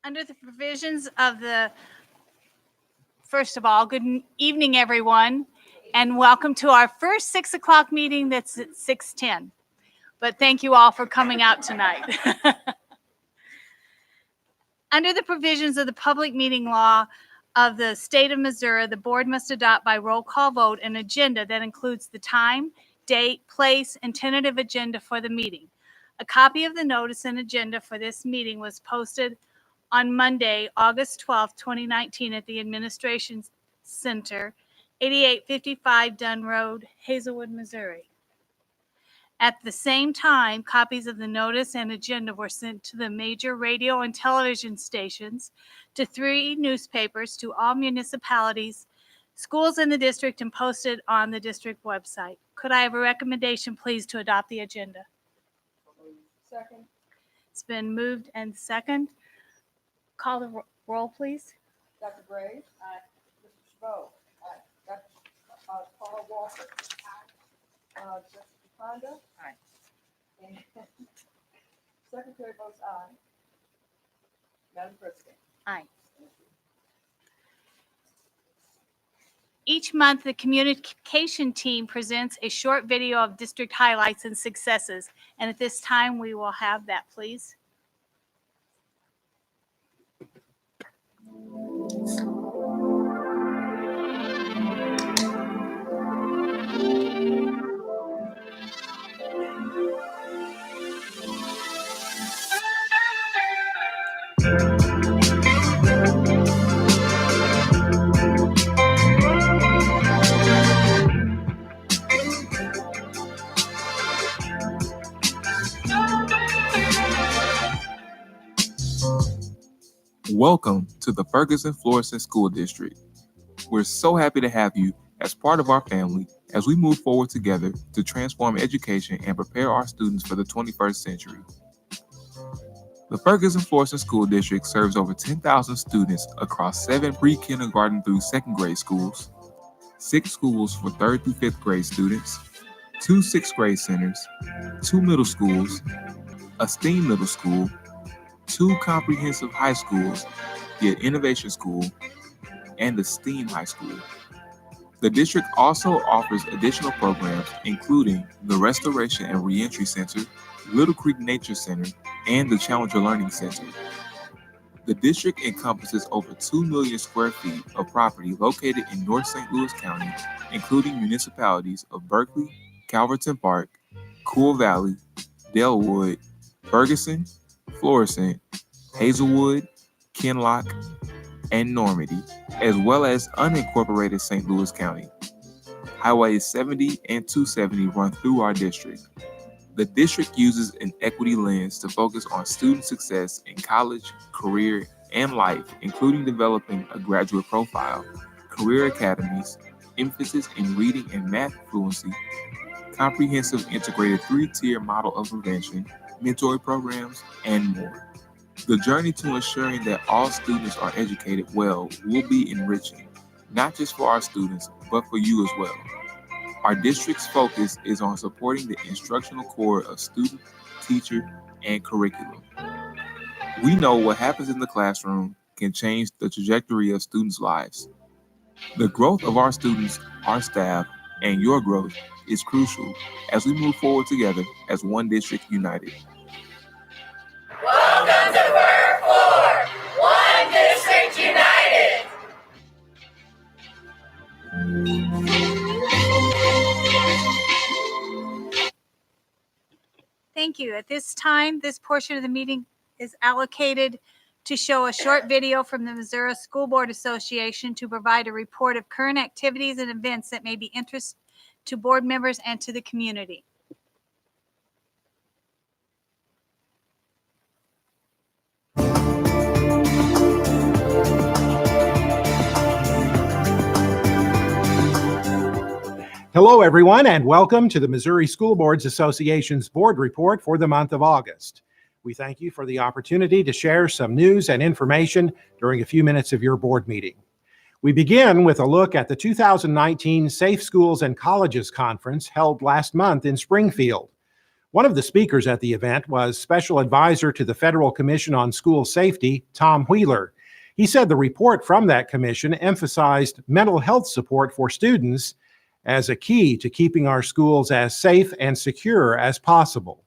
Under the provisions of first of all, good evening, everyone, and welcome to our first 6 o'clock meeting that's at 6:10. But thank you all for coming out tonight. Under the provisions of the public meeting law of the state of Missouri, the board must adopt by roll call vote an agenda that includes the time, date, place, and tentative agenda for the meeting. A copy of the notice and agenda for this meeting was posted on Monday, August 12, 2019, at the Administration Center, 8855 Dunn Road, Hazelwood, Missouri. At the same time, copies of the notice and agenda were sent to the major radio and television stations, to 3 newspapers, to all municipalities, schools in the district, and posted on the district website. Could I have a recommendation, please, to adopt the agenda? Second. It's been moved and second. Call the roll, please. Dr. Gray. Aye. Mr. Spo. Aye. Dr. Paula Walker. Aye. Jessica Fonda. Aye. And Secretary votes aye. Madam President. Aye. Each month, the communication team presents a short video of district highlights and successes. And at this time, we will have that, please. Welcome to the Ferguson-Florissant School District. We're so happy to have you as part of our family as we move forward together to transform education and prepare our students for the 21st century. The Ferguson-Florissant School District serves over 10,000 students across 7 pre-kindergarten through 2nd grade schools, 6 schools for 3rd through 5th grade students, 2 6th grade centers, 2 middle schools, a STEAM middle school, 2 comprehensive high schools, the Innovation School, and the STEAM High School. The district also offers additional programs, including the Restoration and Reentry Center, Little Creek Nature Center, and the Challenger Learning Center. The district encompasses over 2 million square feet of property located in North St. Louis County, including municipalities of Berkeley, Calverton Park, Cool Valley, Dellwood, Ferguson, Florissant, Hazelwood, Kinloch, and Normandy, as well as unincorporated St. Louis County. Highways 70 and 270 run through our district. The district uses an equity lens to focus on student success in college, career, and life, including developing a graduate profile, career academies, emphasis in reading and math fluency, comprehensive integrated 3-tier model of prevention, mentoring programs, and more. The journey to ensuring that all students are educated well will be enriching, not just for our students, but for you as well. Our district's focus is on supporting the instructional core of student, teacher, and curriculum. We know what happens in the classroom can change the trajectory of students' lives. The growth of our students, our staff, and your growth is crucial as we move forward together as one district united. Welcome to Bird 4, One District United. Thank you. At this time, this portion of the meeting is allocated to show a short video from the Missouri School Board Association to provide a report of current activities and events that may be interest to board members and to the community. Hello, everyone, and welcome to the Missouri School Boards Association's board report for the month of August. We thank you for the opportunity to share some news and information during a few minutes of your board meeting. We begin with a look at the 2019 Safe Schools and Colleges Conference held last month in Springfield. One of the speakers at the event was Special Advisor to the Federal Commission on School Safety, Tom Wheeler. He said the report from that commission emphasized mental health support for students as a key to keeping our schools as safe and secure as possible.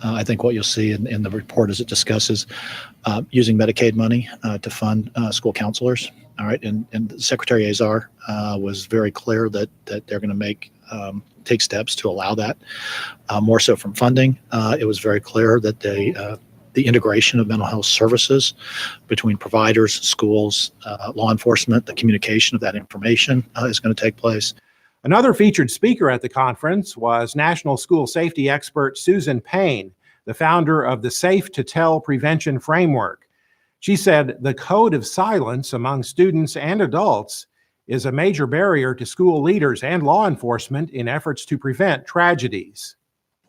I think what you'll see in the report is it discusses using Medicaid money to fund school counselors. All right, and Secretary Azar was very clear that they're going to take steps to allow that. More so from funding, it was very clear that the integration of mental health services between providers, schools, law enforcement, the communication of that information is going to take place. Another featured speaker at the conference was national school safety expert Susan Payne, the founder of the Safe to Tell Prevention Framework. She said the code of silence among students and adults is a major barrier to school leaders and law enforcement in efforts to prevent tragedies.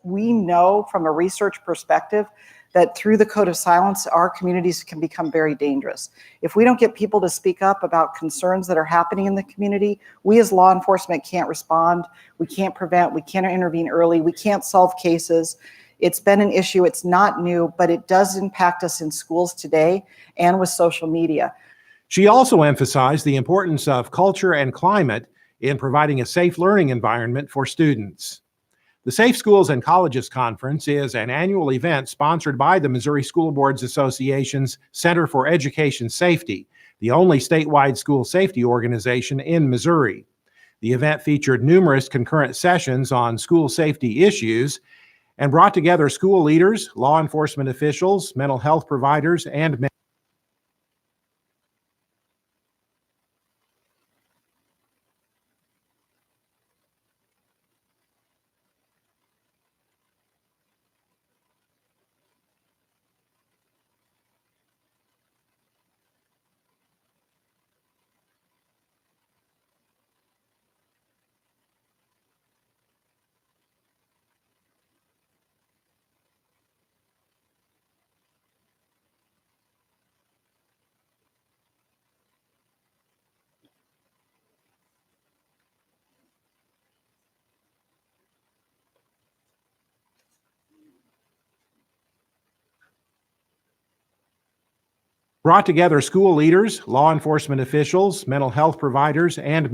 We know from a research perspective that through the code of silence, our communities can become very dangerous. If we don't get people to speak up about concerns that are happening in the community, we as law enforcement can't respond, we can't prevent, we can't intervene early, we can't solve cases. It's been an issue, it's not new, but it does impact us in schools today and with social media. She also emphasized the importance of culture and climate in providing a safe learning environment for students. The Safe Schools and Colleges Conference is an annual event sponsored by the Missouri School Boards Association's Center for Education Safety, the only statewide school safety organization in Missouri. The event featured numerous concurrent sessions on school safety issues and brought together school leaders, law enforcement officials, mental health providers, and brought together school leaders, law enforcement officials, mental health providers, and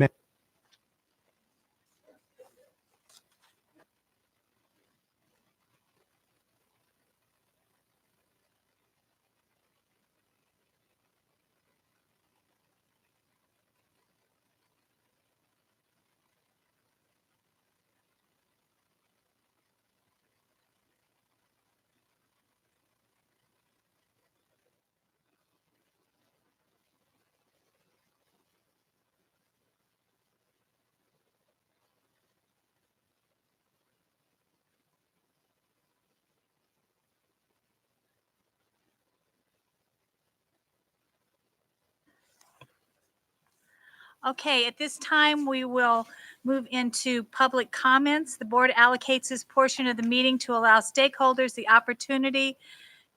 Okay, at this time, we will move into public comments. The board allocates this portion of the meeting to allow stakeholders the opportunity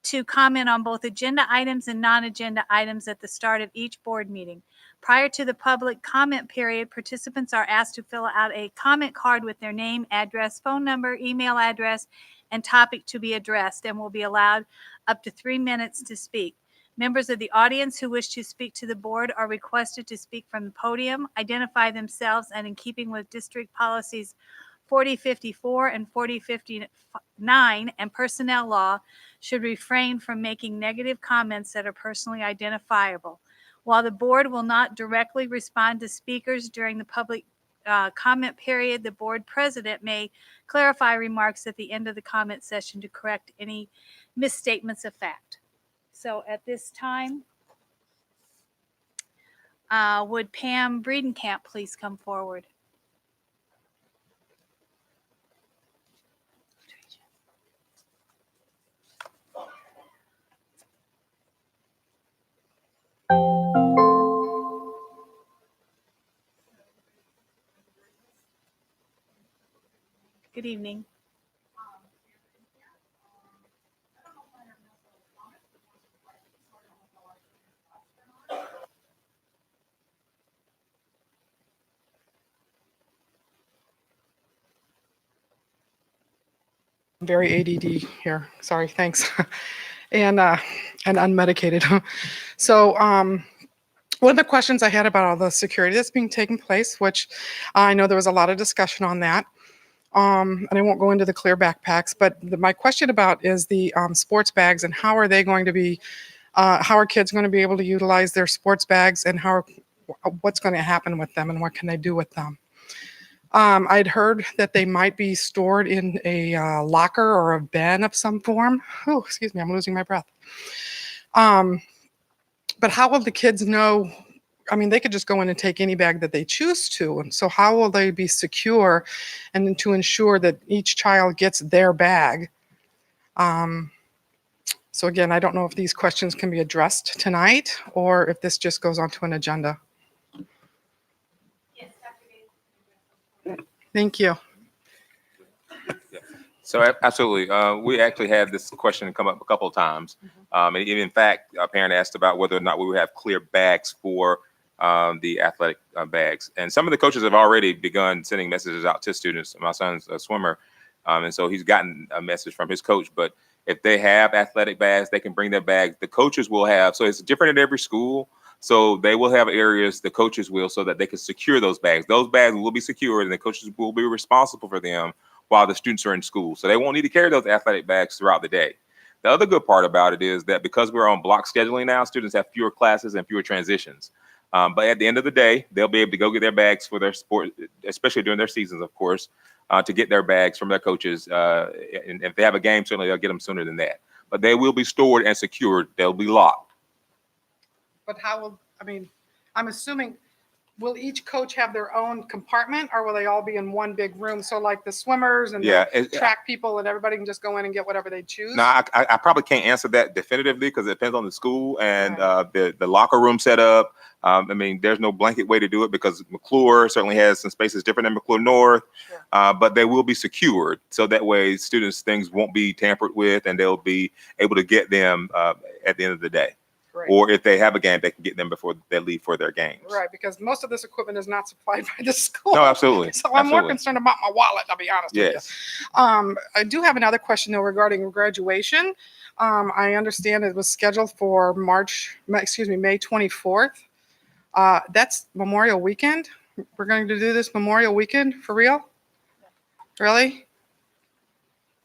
to comment on both agenda items and non-agenda items at the start of each board meeting. Prior to the public comment period, participants are asked to fill out a comment card with their name, address, phone number, email address, and topic to be addressed, and will be allowed up to 3 minutes to speak. Members of the audience who wish to speak to the board are requested to speak from the podium, identify themselves, and in keeping with district policies 4054 and 4059 and personnel law, should refrain from making negative comments that are personally identifiable. While the board will not directly respond to speakers during the public comment period, the board president may clarify remarks at the end of the comment session to correct any misstatements of fact. So at this time, would Pam Breedenkamp please come forward? Good evening. Very ADD here. Sorry, thanks. and unmedicated. So one of the questions I had about all the security that's being taken place, which I know there was a lot of discussion on that. And I won't go into the clear backpacks, but my question about is the sports bags and how are they going to be, how are kids going to be able to utilize their sports bags and what's going to happen with them and what can they do with them? I'd heard that they might be stored in a locker or a bin of some form. Oh, excuse me, I'm losing my breath. But how will the kids know? I mean, they could just go in and take any bag that they choose to. And so how will they be secure and to ensure that each child gets their bag? So again, I don't know if these questions can be addressed tonight or if this just goes onto an agenda. Thank you. So absolutely, we actually had this question come up a couple of times. And in fact, a parent asked about whether or not we would have clear bags for the athletic bags. And some of the coaches have already begun sending messages out to students. My son's a swimmer, and so he's gotten a message from his coach. But if they have athletic bags, they can bring their bags. The coaches will have, so it's different at every school. So they will have areas, the coaches will, so that they can secure those bags. Those bags will be secured and the coaches will be responsible for them while the students are in school. So they won't need to carry those athletic bags throughout the day. The other good part about it is that because we're on block scheduling now, students have fewer classes and fewer transitions. But at the end of the day, they'll be able to go get their bags for their sport, especially during their seasons, of course, to get their bags from their coaches. And if they have a game, certainly they'll get them sooner than that. But they will be stored and secured. They'll be locked. But how will, I mean, I'm assuming, will each coach have their own compartment or will they all be in one big room? So like the swimmers and the track people and everybody can just go in and get whatever they choose? No, I probably can't answer that definitively because it depends on the school and the locker room setup. I mean, there's no blanket way to do it because McClure certainly has some spaces different than McClure North, but they will be secured. So that way students' things won't be tampered with and they'll be able to get them at the end of the day. Great. Or if they have a game, they can get them before they leave for their games. Right, because most of this equipment is not supplied by the school. No, absolutely. So I'm more concerned about my wallet, I'll be honest with you. I do have another question though regarding graduation. I understand it was scheduled for May 24th. That's Memorial Weekend. We're going to do this Memorial Weekend for real? Really?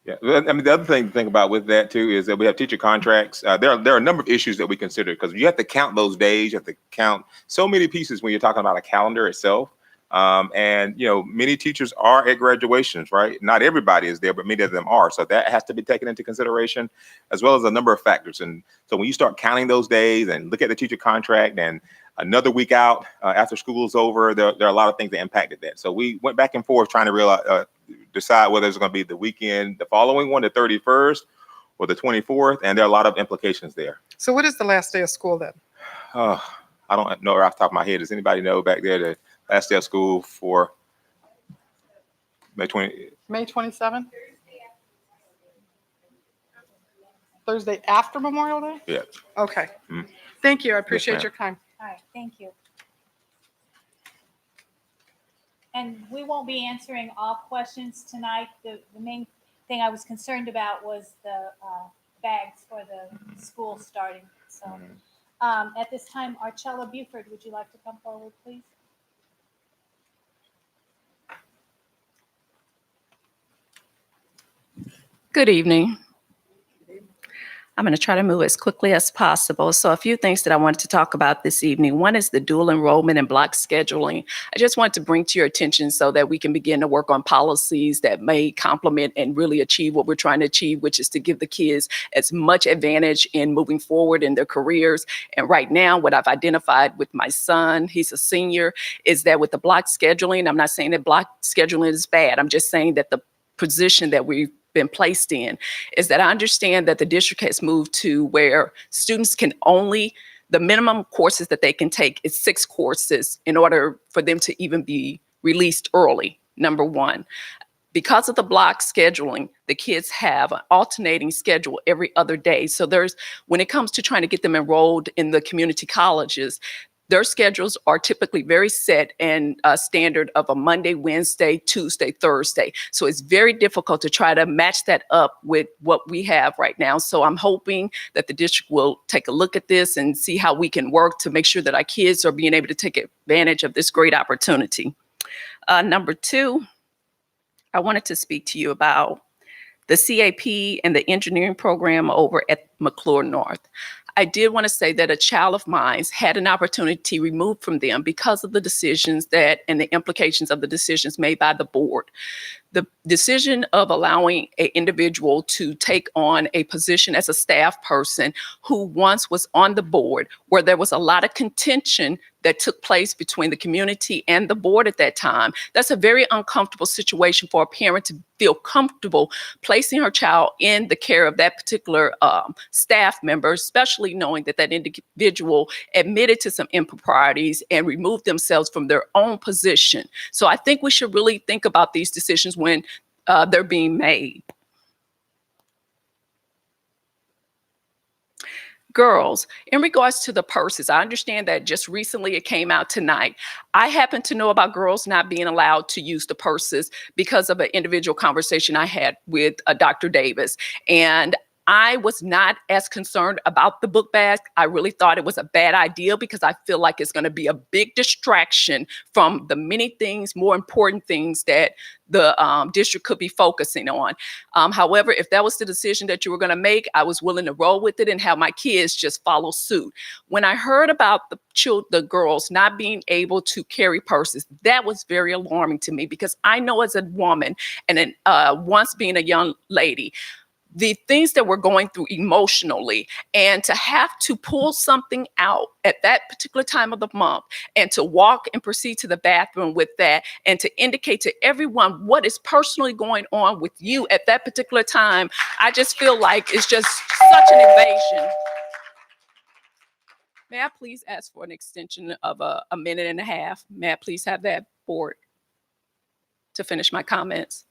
Yeah, I mean, the other thing to think about with that too is that we have teacher contracts. There are a number of issues that we consider because you have to count those days. You have to count so many pieces when you're talking about a calendar itself. And you know, many teachers are at graduations, right? Not everybody is there, but many of them are. So that has to be taken into consideration, as well as a number of factors. And so when you start counting those days and look at the teacher contract and another week out after school is over, there are a lot of things that impacted that. So we went back and forth trying to decide whether it's going to be the weekend, the following one, the 31st or the 24th. And there are a lot of implications there. So what is the last day of school then? I don't know off the top of my head. Does anybody know back there the last day of school for May 27th? Thursday after Memorial Day? Yeah. Okay. Thank you. I appreciate ma'am. your time. All right, thank you. And we won't be answering all questions tonight. The main thing I was concerned about was the bags for the school starting. So at this time, Archella Buford, would you like to come forward, please? Good evening. I'm going to try to move as quickly as possible. So a few things that I wanted to talk about this evening. One is the dual enrollment and block scheduling. I just want to bring to your attention so that we can begin to work on policies that may complement and really achieve what we're trying to achieve, which is to give the kids as much advantage in moving forward in their careers. And right now, what I've identified with my son, he's a senior, is that with the block scheduling, I'm not saying that block scheduling is bad. I'm just saying that the position that we've been placed in is that I understand that the district has moved to where students can only, the minimum courses that they can take is 6 courses in order for them to even be released early, number one. Because of the block scheduling, the kids have an alternating schedule every other day. So when it comes to trying to get them enrolled in the community colleges, their schedules are typically very set and standard of a Monday, Wednesday, Tuesday, Thursday. So it's very difficult to try to match that up with what we have right now. So I'm hoping that the district will take a look at this and see how we can work to make sure that our kids are being able to take advantage of this great opportunity. Number two, I wanted to speak to you about the CAP and the engineering program over at McClure North. I did want to say that a child of mine had an opportunity removed from them because of the decisions that and the implications of the decisions made by the board. The decision of allowing an individual to take on a position as a staff person who once was on the board, where there was a lot of contention that took place between the community and the board at that time. That's a very uncomfortable situation for a parent to feel comfortable placing her child in the care of that particular staff member, especially knowing that that individual admitted to some improprieties and removed themselves from their own position. So I think we should really think about these decisions when they're being made. Girls, in regards to the purses, I understand that just recently it came out tonight. I happen to know about girls not being allowed to use the purses because of an individual conversation I had with Dr. Davis. And I was not as concerned about the book bag. I really thought it was a bad idea because I feel like it's going to be a big distraction from the many things, more important things that the district could be focusing on. However, if that was the decision that you were going to make, I was willing to roll with it and have my kids just follow suit. When I heard about the girls not being able to carry purses, that was very alarming to me because I know as a woman and once being a young lady, the things that we're going through emotionally, and to have to pull something out at that particular time of the month and to walk and proceed to the bathroom with that and to indicate to everyone what is personally going on with you at that particular time, I just feel like it's just such an invasion. May I please ask for an extension of a minute and a half? May I please have that board to finish my comments?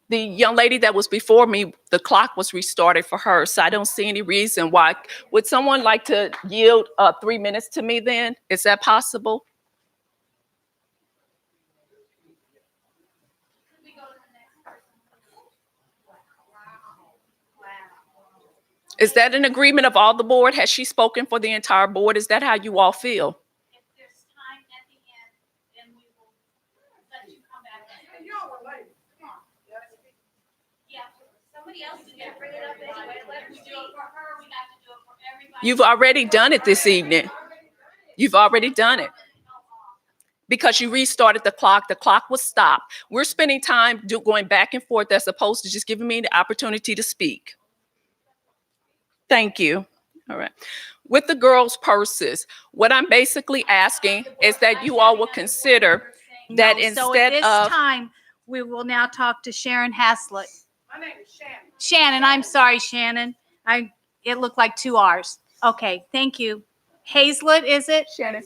The young lady that was before me, the clock was restarted for her, so I don't see any reason why. Would someone like to yield 3 minutes to me then? Is that possible? Is that an agreement of all the board? Has she spoken for the entire board? Is that how you all feel? If there's time at the end, then we will let you come back. Yeah, somebody else did that, bring it up anyway, let her do it for her, we have to do it for everybody. You've already done it this evening. You've already done it. Because you restarted the clock was stopped. We're spending time going back and forth as opposed to just giving me the opportunity to speak. Thank you. All right. With the girls' purses, what I'm basically asking is that you all will consider that So at instead this of time, we will now talk to Sharon Haslett. My name is Shannon. Shannon, I'm sorry, Shannon. It looked like 2 R's. Okay, thank you. Hazlett, is it? Shannon,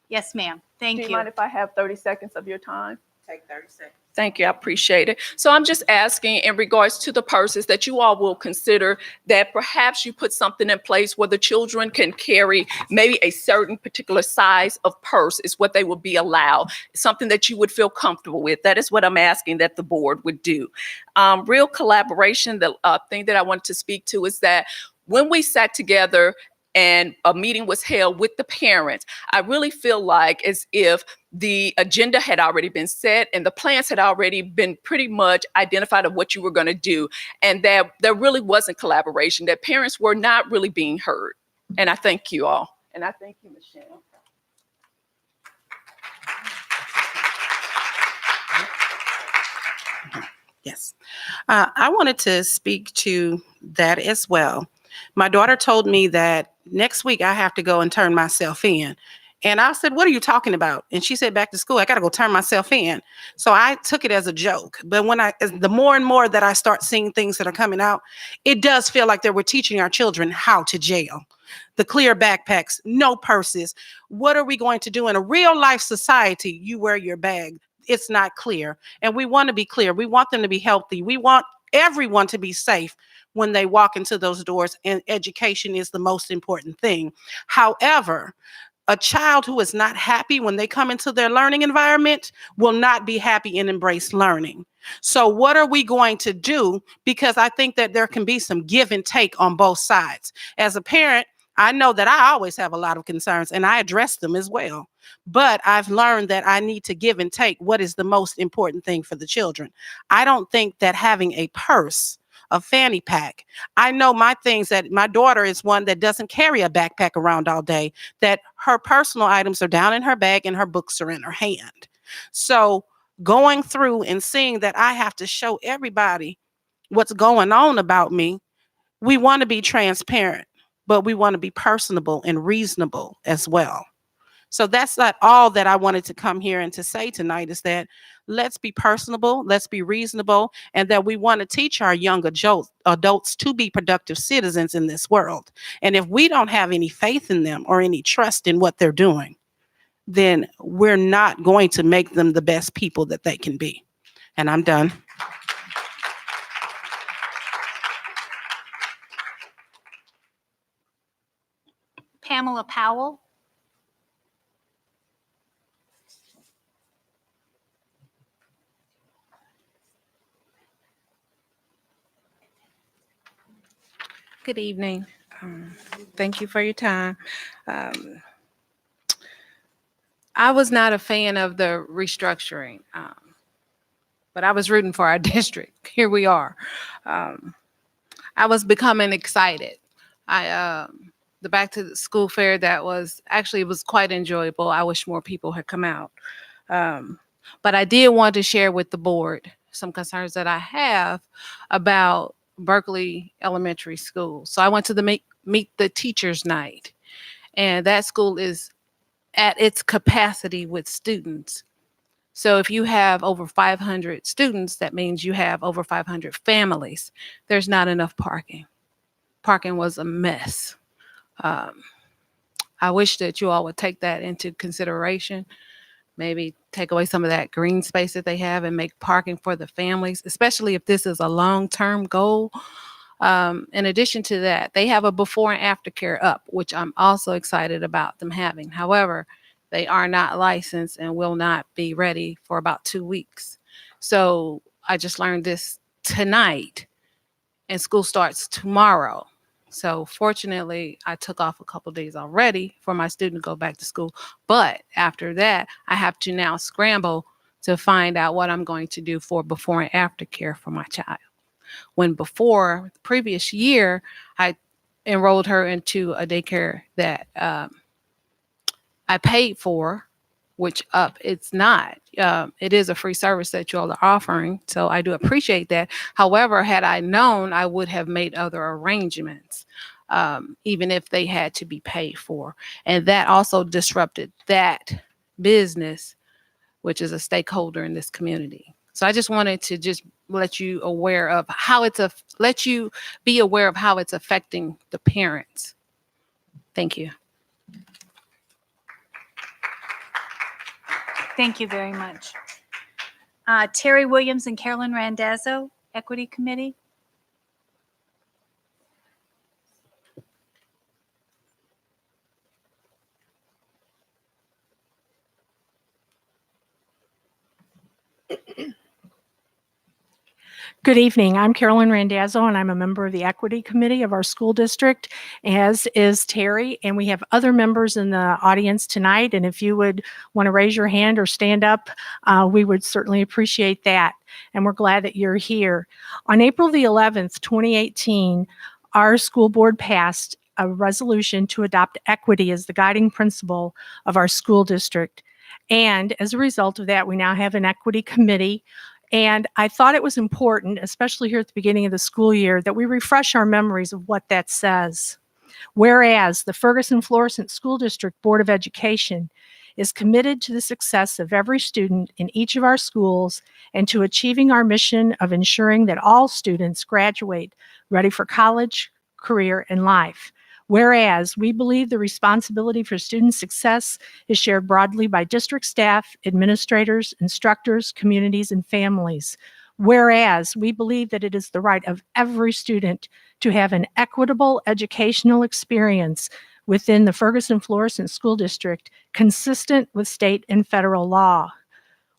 Yes, ma'am. Thank do you you. mind if I have 30 seconds of your time? Take 30 seconds. Thank you. I appreciate it. So I'm just asking in regards to the purses that you all will consider that perhaps you put something in place where the children can carry maybe a certain particular size of purse is what they will be allowed, something that you would feel comfortable with. That is what I'm asking that the board would do. Real collaboration, the thing that I wanted to speak to is that when we sat together and a meeting was held with the parents, I really feel like as if the agenda had already been set and the plans had already been pretty much identified of what you were going to do, and that there really wasn't collaboration, that parents were not really being heard. And I thank you all. And I thank you, Michelle. Yes. I wanted to speak to that as well. My daughter told me that next week I have to go and turn myself in. And I said, what are you talking about? And she said, back to school, I got to go turn myself in. So I took it as a joke. But the more and more that I start seeing things that are coming out, it does feel like that we're teaching our children how to jail. The clear backpacks, no purses. What are we going to do in a real life society? You wear your bag. It's not clear. And we want to be clear. We want them to be healthy. We want everyone to be safe. when they walk into those doors, and education is the most important thing. However, a child who is not happy when they come into their learning environment will not be happy and embrace learning. So what are we going to do? Because I think that there can be some give and take on both sides. As a parent, I know that I always have a lot of concerns and I address them as well. But I've learned that I need to give and take what is the most important thing for the children. I don't think that having a purse, a fanny pack. I know my things that my daughter is one that doesn't carry a backpack around all day, that her personal items are down in her bag and her books are in her hand. So going through and seeing that I have to show everybody what's going on about me, we want to be transparent, but we want to be personable and reasonable as well. So that's not all that I wanted to come here and to say tonight, is that let's be personable, let's be reasonable, and that we want to teach our young adults to be productive citizens in this world. And if we don't have any faith in them or any trust in what they're doing, then we're not going to make them the best people that they can be. And I'm done. Pamela Powell. Good evening. Thank you for your time. I was not a fan of the restructuring, but I was rooting for our district. Here we are. I was becoming excited. The Back to the School fair, that was actually, it was quite enjoyable. I wish more people had come out. But I did want to share with the board some concerns that I have about Berkeley Elementary School. So I went to the Meet the Teachers Night, and that school is at its capacity with students. So if you have over 500 students, that means you have over 500 families. There's not enough parking. Parking was a mess. I wish that you all would take that into consideration. Maybe take away some of that green space that they have and make parking for the families, especially if this is a long-term goal. In addition to that, they have a before and after care up, which I'm also excited about them having. However, they are not licensed and will not be ready for about 2 weeks. So I just learned this tonight, and school starts tomorrow. So fortunately, I took off a couple days already for my student to go back to school. But after that, I have to now scramble to find out what I'm going to do for before and after care for my child. When before, the previous year, I enrolled her into a daycare that I paid for, which it's not. It is a free service that you all are offering, so I do appreciate that. However, had I known, I would have made other arrangements, even if they had to be paid for. And that also disrupted that business, which is a stakeholder in this community. So I just wanted to just let you aware of how let you be aware of how it's affecting the parents. Thank you. Thank you very much. Terry Williams and Carolyn Randazzo, Equity Committee. Good evening. I'm Carolyn Randazzo, and I'm a member of the Equity Committee of our school district, as is Terry. And we have other members in the audience tonight. And if you would want to raise your hand or stand up, we would certainly appreciate that. And we're glad that you're here. On April the 11th, 2018, our school board passed a resolution to adopt equity as the guiding principle of our school district. And as a result of that, we now have an equity committee. And I thought it was important, especially here at the beginning of the school year, that we refresh our memories of what that says. Whereas the Ferguson-Florissant School District Board of Education is committed to the success of every student in each of our schools and to achieving our mission of ensuring that all students graduate ready for college, career, and life. Whereas we believe the responsibility for student success is shared broadly by district staff, administrators, instructors, communities, and families. Whereas we believe that it is the right of every student to have an equitable educational experience within the Ferguson-Florissant School District consistent with state and federal law.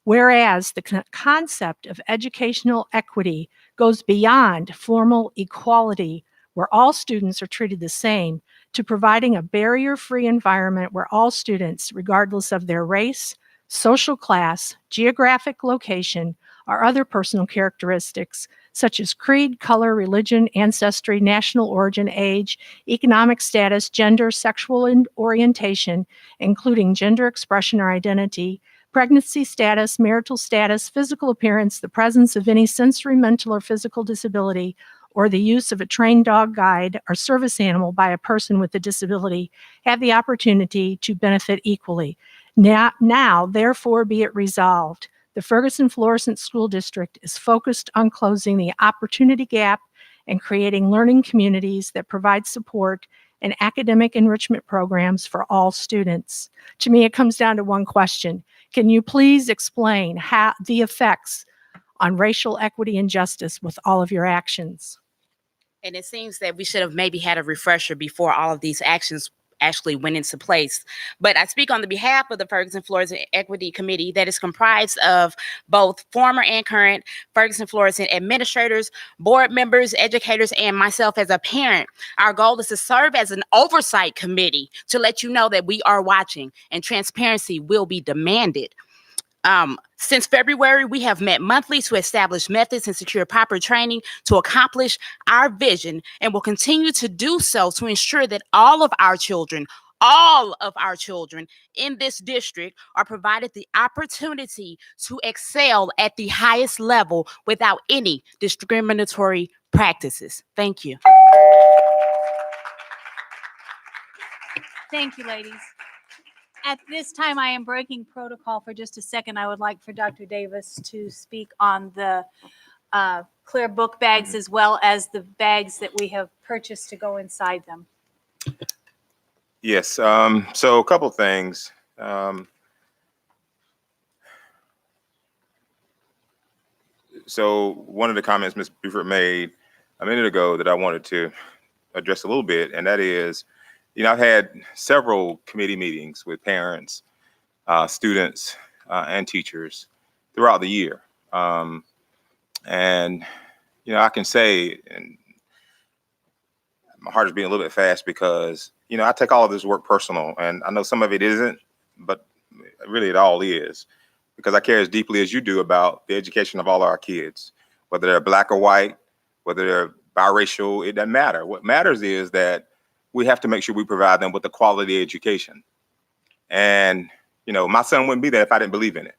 Whereas the concept of educational equity goes beyond formal equality, where all students are treated the same, to providing a barrier-free environment where all students, regardless of their race, social class, geographic location, or other personal characteristics, such as creed, color, religion, ancestry, national origin, age, economic status, gender, sexual orientation, including gender expression or identity, pregnancy status, marital status, physical appearance, the presence of any sensory, mental, or physical disability, or the use of a trained dog guide or service animal by a person with a disability, have the opportunity to benefit equally. Now, therefore, be it resolved, the Ferguson-Florissant School District is focused on closing the opportunity gap and creating learning communities that provide support and academic enrichment programs for all students. To me, it comes down to one question. Can you please explain how the effects on racial equity and justice with all of your actions? And it seems that we should have maybe had a refresher before all of these actions actually went into place. But I speak on the behalf of the Ferguson-Florissant Equity Committee that is comprised of both former and current Ferguson-Florissant administrators, board members, educators, and myself as a parent. Our goal is to serve as an oversight committee to let you know that we are watching and transparency will be demanded. Since February, we have met monthly to establish methods and secure proper training to accomplish our vision, and will continue to do so to ensure that all of our children in this district are provided the opportunity to excel at the highest level without any discriminatory practices. Thank you. Thank you, ladies. At this time, I am breaking protocol for just a second. I would like for Dr. Davis to speak on the clear book bags as well as the bags that we have purchased to go inside them. Yes. So a couple things. So one of the comments Ms. Buford made a minute ago that I wanted to address a little bit, and that is, I've had several committee meetings with parents, students, and teachers throughout the year. And, I can say, and my heart is beating a little bit fast because, I take all of this work personal, and I know some of it isn't, but really it all is, because I care as deeply as you do about the education of all our kids, whether they're black or white, whether they're biracial, it doesn't matter. What matters is that we have to make sure we provide them with a quality education. And, my son wouldn't be there if I didn't believe in it.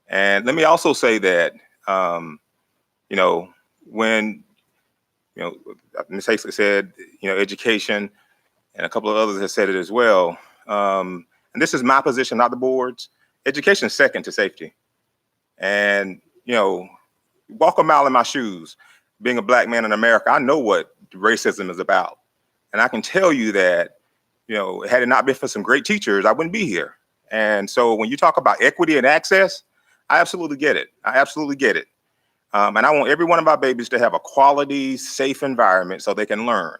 And let me also say that, when, Ms. Hasely said, education, and a couple of others have said it as well. And this is my position, not the board's. Education is second to safety. And, walk a mile in my shoes, being a black man in America, I know what racism is about. And I can tell you that, had it not been for some great teachers, I wouldn't be here. And so when you talk about equity and access, I absolutely get it. I absolutely get it. And I want every one of my babies to have a quality, safe environment so they can learn.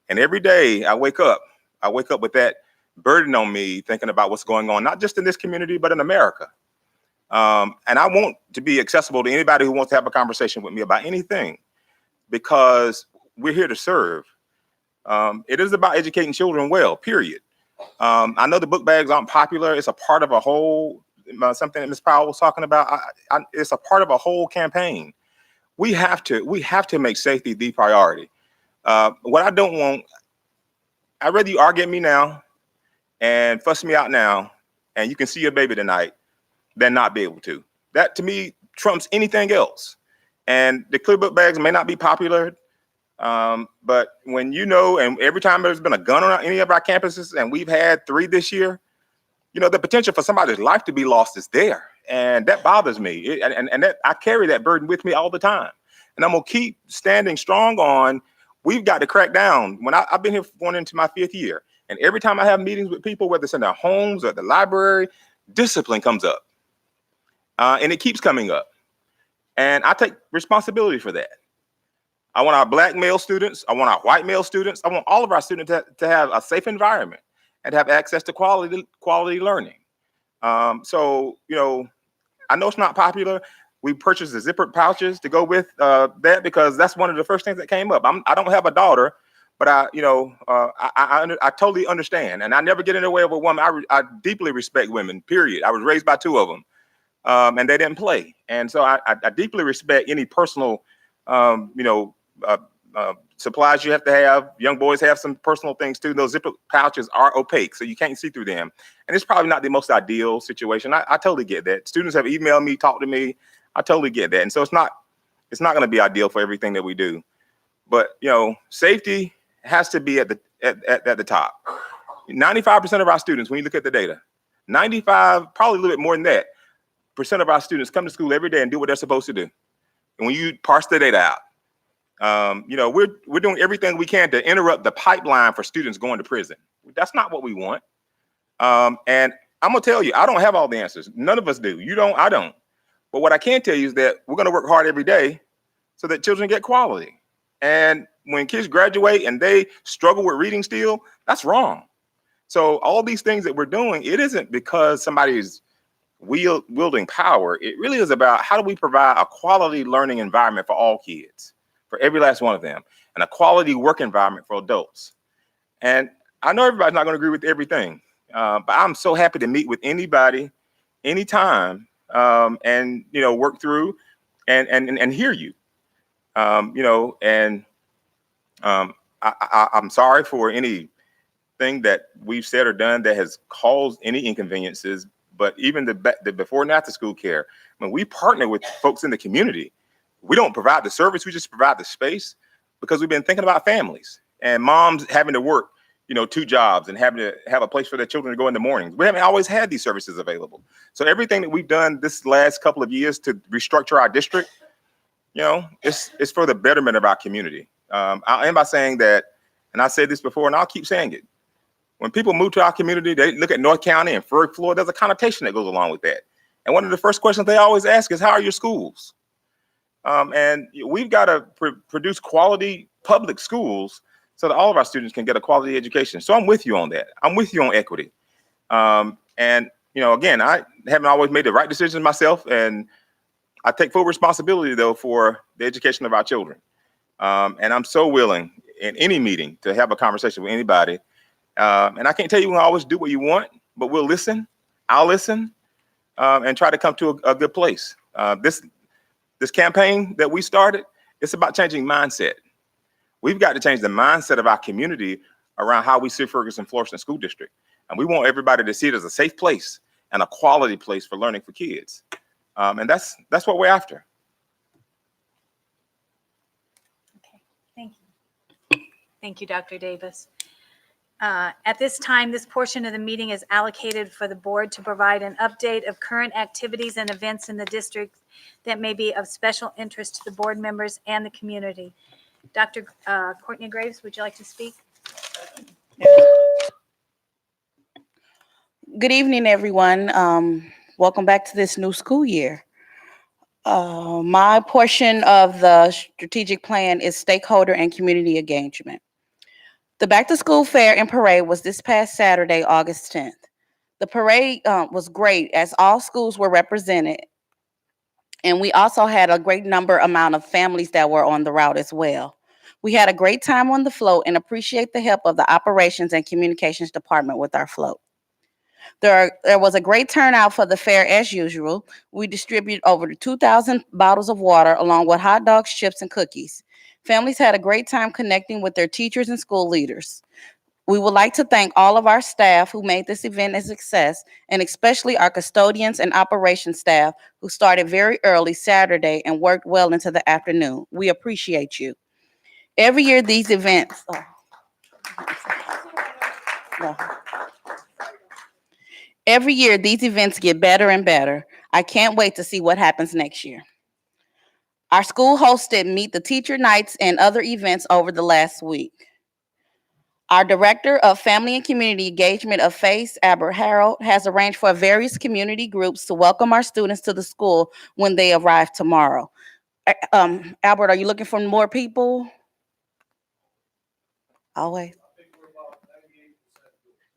And every day I wake up with that burden on me, thinking about what's going on, not just in this community, but in America. And I want to be accessible to anybody who wants to have a conversation with me about anything, because we're here to serve. It is about educating children well, period. I know the book bags aren't popular. It's a part of a whole, something that Ms. Powell was talking about. It's a part of a whole campaign. We have to make safety the priority. What I don't want, I'd rather you argue at me now and fuss me out now, and you can see your baby tonight, than not be able to. That, to me, trumps anything else. And the clear book bags may not be popular, but when and every time there's been a gun on any of our campuses, and we've had 3 this year, the potential for somebody's life to be lost is there. And that bothers me. And that I carry that burden with me all the time. And I'm going to keep standing strong on, we've got to crack down. When I've been here going into my 5th year, and every time I have meetings with people, whether it's in their homes or at the library, discipline comes up. And it keeps coming up. And I take responsibility for that. I want our Black male students, I want our white male students, I want all of our students to have a safe environment and have access to quality learning. So, you know, I know it's not popular. We purchased the zippered pouches to go with that because that's one of the first things that came up. I don't have a daughter, but I totally understand. And I never get in the way of a woman. I deeply respect women, period. I was raised by two of them, and they didn't play. And so I deeply respect any personal, supplies you have to have. Young boys have some personal things too. Those zipper pouches are opaque, so you can't see through them. And it's probably not the most ideal situation. I totally get that. Students have emailed me, talked to me. I totally get that. And so it's not going to be ideal for everything that we do. But, you know, safety has to be at the top. 95% of our students, when you look at the data, 95, probably a little bit more than that, % of our students come to school every day and do what they're supposed to do. And when you parse the data out, we're doing everything we can to interrupt the pipeline for students going to prison. That's not what we want. And I'm gonna tell you, I don't have all the answers. None of us do. You don't, I don't. But what I can tell you is that we're gonna work hard every day so that children get quality. And when kids graduate and they struggle with reading still, that's wrong. So all these things that we're doing, it isn't because somebody's wielding power. It really is about how do we provide a quality learning environment for all kids, for every last one of them, and a quality work environment for adults. And I know everybody's not going to agree with everything, but I'm so happy to meet with anybody, anytime, and work through and hear you. I'm sorry for anything that we've said or done that has caused any inconveniences. But even the before and after school care, when we partner with folks in the community, we don't provide the service, we just provide the space because we've been thinking about families and moms having to work, 2 jobs and having to have a place for their children to go in the mornings. We haven't always had these services available. So everything that we've done this last couple of years to restructure our district, it's for the betterment of our community. I'll end by saying that, and I said this before and I'll keep saying it. When people move to our community, they look at North County and Ferg Floyd, there's a connotation that goes along with that. And one of the first questions they always ask is, how are your schools? And we've got to produce quality public schools so that all of our students can get a quality education. So I'm with you on that. I'm with you on equity. Again, I haven't always made the right decisions myself, and I take full responsibility, though, for the education of our children. And I'm so willing in any meeting to have a conversation with anybody. And I can't tell you we'll always do what you want, but we'll listen. I'll listen and try to come to a good place. This campaign that we started, it's about changing mindset. We've got to change the mindset of our community around how we see Ferguson-Florissant School District. And we want everybody to see it as a safe place and a quality place for learning for kids. And that's what we're after. Okay, thank you. Thank you, Dr. Davis. At this time, this portion of the meeting is allocated for the board to provide an update of current activities and events in the district that may be of special interest to the board members and the community. Dr. Courtney Graves, would you like to speak? Good evening, everyone. Welcome back to this new school year. My portion of the strategic plan is stakeholder and community engagement. The Back to School Fair and Parade was this past Saturday, August 10th. The parade was great as all schools were represented. And we also had a great amount of families that were on the route as well. We had a great time on the float and appreciate the help of the operations and communications department with our float. There was a great turnout for the fair as usual. We distributed over 2,000 bottles of water along with hot dogs, chips, and cookies. Families had a great time connecting with their teachers and school leaders. We would like to thank all of our staff who made this event a success, and especially our custodians and operations staff who started very early Saturday and worked well into the afternoon. We appreciate you. Every year these events, Every year these events get better and better. I can't wait to see what happens next year. Our school hosted Meet the Teacher Nights and other events over the last week. Our Director of Family and Community Engagement of FACE, Albert Harold, has arranged for various community groups to welcome our students to the school when they arrive tomorrow. Albert, are you looking for more people? Always.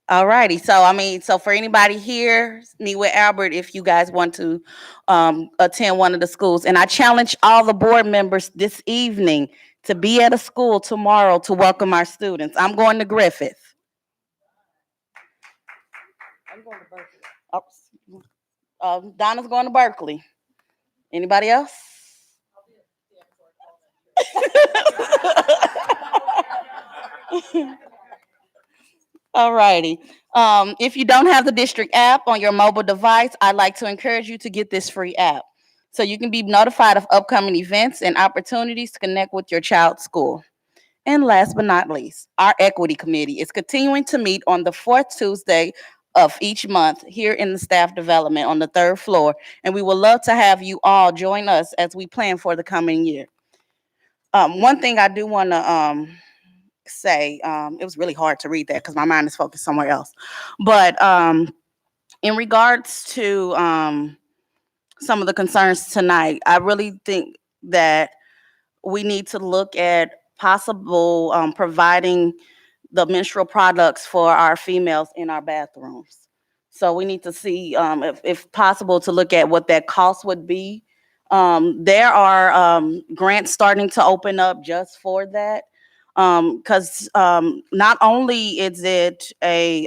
All righty. So for anybody here, meet with Albert if you guys want to attend one of the schools. And I challenge all the board members this evening to be at a school tomorrow to welcome our students. I'm going to Griffith. I'm going to Berkeley. Donna's going to Berkeley. Anybody else? All righty. If you don't have the district app on your mobile device, I'd like to encourage you to get this free app so you can be notified of upcoming events and opportunities to connect with your child's school. And last but not least, our equity committee is continuing to meet on the fourth Tuesday of each month here in the staff development on the third floor. And we would love to have you all join us as we plan for the coming year. One thing I do want to say, it was really hard to read that because my mind is focused somewhere else. But in regards to some of the concerns tonight, I really think that we need to look at possible providing the menstrual products for our females in our bathrooms. So we need to see if possible to look at what that cost would be. There are grants starting to open up just for that. Because not only is it a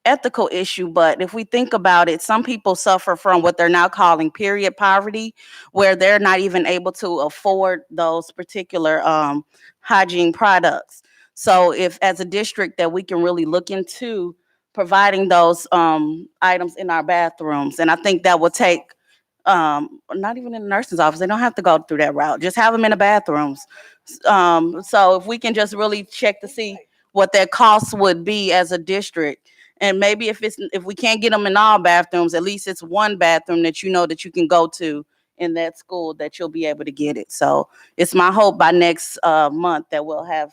ethical issue, but if we think about it, some people suffer from what they're now calling period poverty, where they're not even able to afford those particular hygiene products. So if as a district that we can really look into providing those items in our bathrooms, and I think that will take not even in the nurse's office, they don't have to go through that route, just have them in the bathrooms. So if we can just really check to see what that cost would be as a district, and maybe if we can't get them in all bathrooms, at least it's one bathroom that you know that you can go to in that school that you'll be able to get it. So it's my hope by next month that we'll have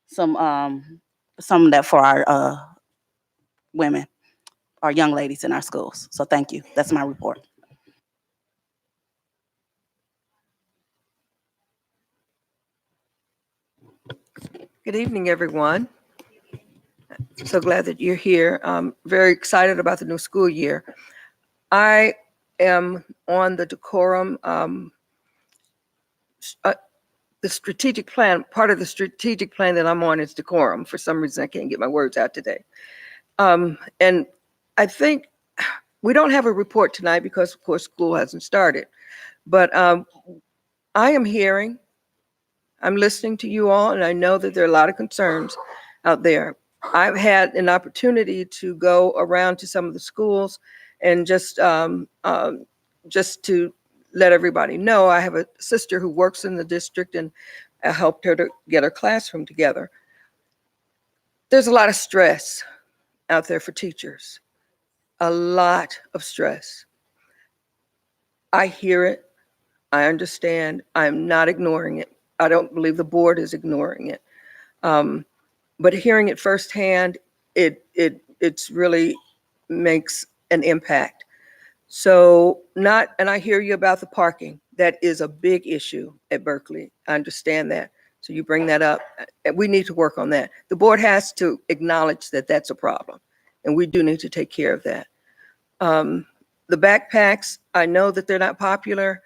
some of that for our women, our young ladies in our schools. So thank you. That's my report. Good evening, everyone. So glad that you're here. I'm very excited about the new school year. I am on the decorum, the strategic plan. Part of the strategic plan that I'm on is decorum. For some reason, I can't get my words out today. And I think we don't have a report tonight because, of course, school hasn't started. But I am hearing, I'm listening to you all, and I know that there are a lot of concerns out there. I've had an opportunity to go around to some of the schools and just to let everybody know, I have a sister who works in the district, and I helped her to get her classroom together. There's a lot of stress out there for teachers, a lot of stress. I hear it. I understand. I'm not ignoring it. I don't believe the board is ignoring it. But hearing it firsthand, it's really makes an impact. So and I hear you about the parking. That is a big issue at Berkeley. I understand that. So you bring that up. We need to work on that. The board has to acknowledge that that's a problem, and we do need to take care of that. The backpacks, I know that they're not popular.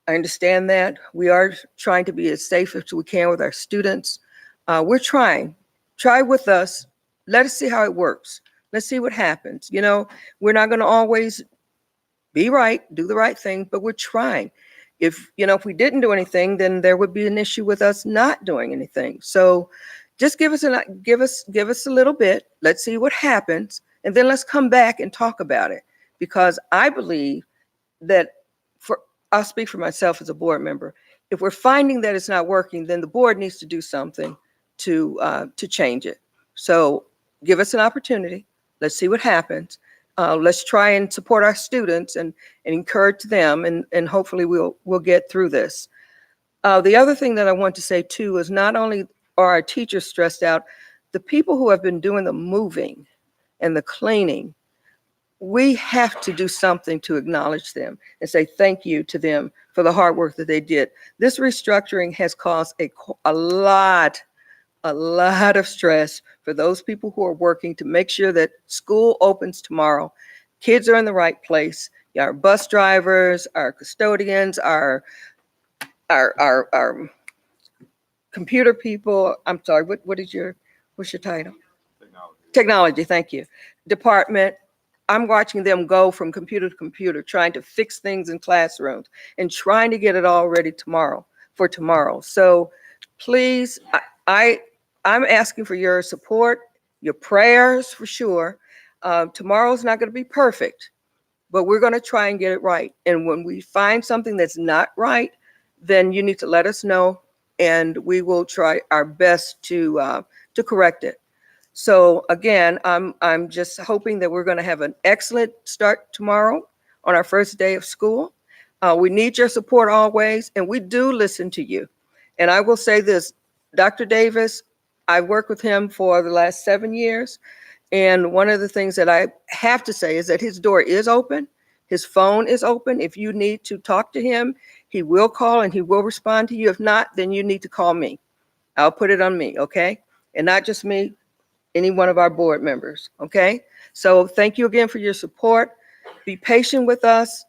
I understand that. We are trying to be as safe as we can with our students. We're trying. Try with us. Let us see how it works. Let's see what happens. You know, we're not going to always be right, do the right thing, but we're trying. If we didn't do anything, then there would be an issue with us not doing anything. So just give us a little bit. Let's see what happens. And then let's come back and talk about it. Because I believe that I'll speak for myself as a board member. If we're finding that it's not working, then the board needs to do something to change it. So give us an opportunity. Let's see what happens. Let's try and support our students and encourage them, and hopefully we'll get through this. The other thing that I want to say too is not only are our teachers stressed out, the people who have been doing the moving and the cleaning, we have to do something to acknowledge them and say thank you to them for the hard work that they did. This restructuring has caused a lot of stress for those people who are working to make sure that school opens tomorrow. Kids are in the right place. Our bus drivers, our custodians, our computer people. I'm sorry, what's your title? Technology, thank you. Department. I'm watching them go from computer to computer, trying to fix things in classrooms and trying to get it all ready for tomorrow. So please, I'm asking for your support, your prayers for sure. Tomorrow's not going to be perfect, but we're going to try and get it right. And when we find something that's not right, then you need to let us know, and we will try our best to correct it. So again, I'm just hoping that we're going to have an excellent start tomorrow on our first day of school. We need your support always, and we do listen to you. And I will say this, Dr. Davis, I've worked with him for the last 7 years. And one of the things that I have to say is that his door is open. His phone is open. If you need to talk to him, he will call and he will respond to you. If not, then you need to call me. I'll put it on me, okay? And not just me, any one of our board members, okay? So thank you again for your support. Be patient with us.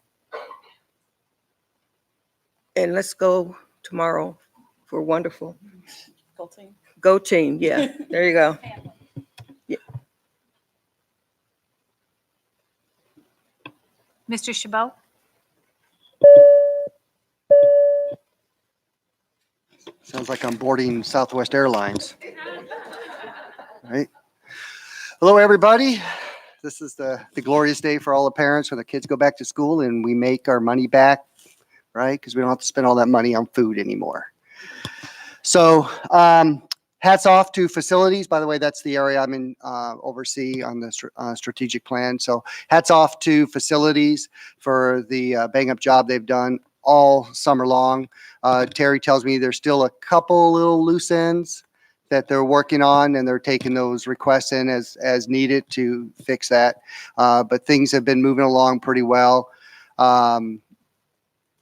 And let's go tomorrow for wonderful. Go team. Go team, yeah, there you go. Yeah. Mr. Chabot? Sounds like I'm boarding Southwest Airlines. Right? Hello, everybody. This is the glorious day for all the parents when the kids go back to school and we make our money back, right? Because we don't have to spend all that money on food anymore. So hats off to facilities. By the way, that's the area I'm in, oversee on the strategic plan. So hats off to facilities for the bang up job they've done all summer long. Terry tells me there's still a couple little loose ends that they're working on, and they're taking those requests in as needed to fix that. But things have been moving along pretty well.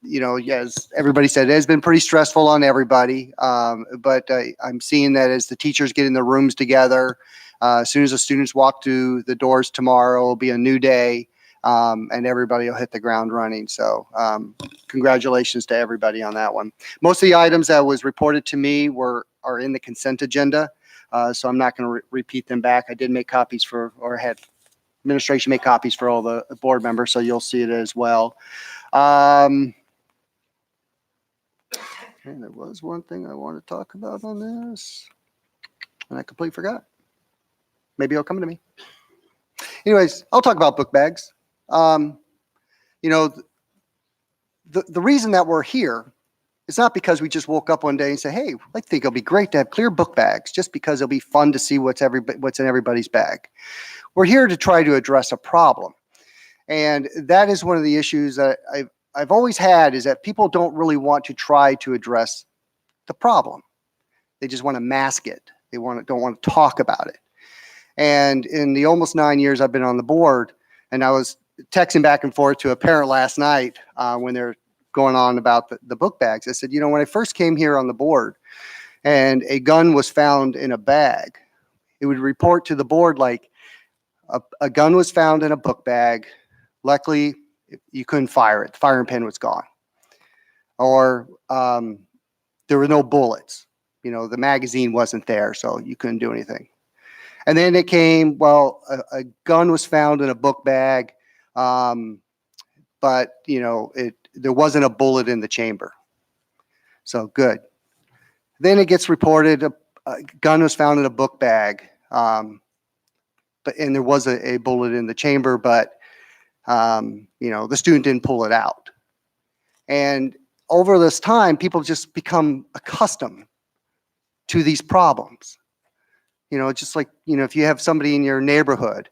You know, as everybody said, it has been pretty stressful on everybody. But I'm seeing that as the teachers get in their rooms together, as soon as the students walk through the doors tomorrow, it'll be a new day, and everybody will hit the ground running. So congratulations to everybody on that one. Most of the items that was reported to me are in the consent agenda, so I'm not going to repeat them back. I did make copies or had administration make copies for all the board members, so you'll see it as well. And there was one thing I want to talk about on this, and I completely forgot. Maybe it'll come to me. Anyways, I'll talk about book bags. You know, the reason that we're here is not because we just woke up one day and say, hey, I think it'll be great to have clear book bags, just because it'll be fun to see what's in everybody's bag. We're here to try to address a problem. And that is one of the issues that I've always had, is that people don't really want to try to address the problem. They just want to mask it. They don't want to talk about it. And in the almost 9 years I've been on the board, and I was texting back and forth to a parent last night when they're going on about the book bags. I said, you know, when I first came here on the board and a gun was found in a bag, it would report to the board like a gun was found in a book bag. Luckily, you couldn't fire it. The firing pin was gone. Or there were no bullets. You know, the magazine wasn't there, so you couldn't do anything. And then it came, well, a gun was found in a book bag, but, you know, there wasn't a bullet in the chamber. So good. Then it gets reported a gun was found in a book bag, and there was a bullet in the chamber, but you know, the student didn't pull it out. And over this time, people just become accustomed to these problems. You know, just like, you know, if you have somebody in your neighborhood,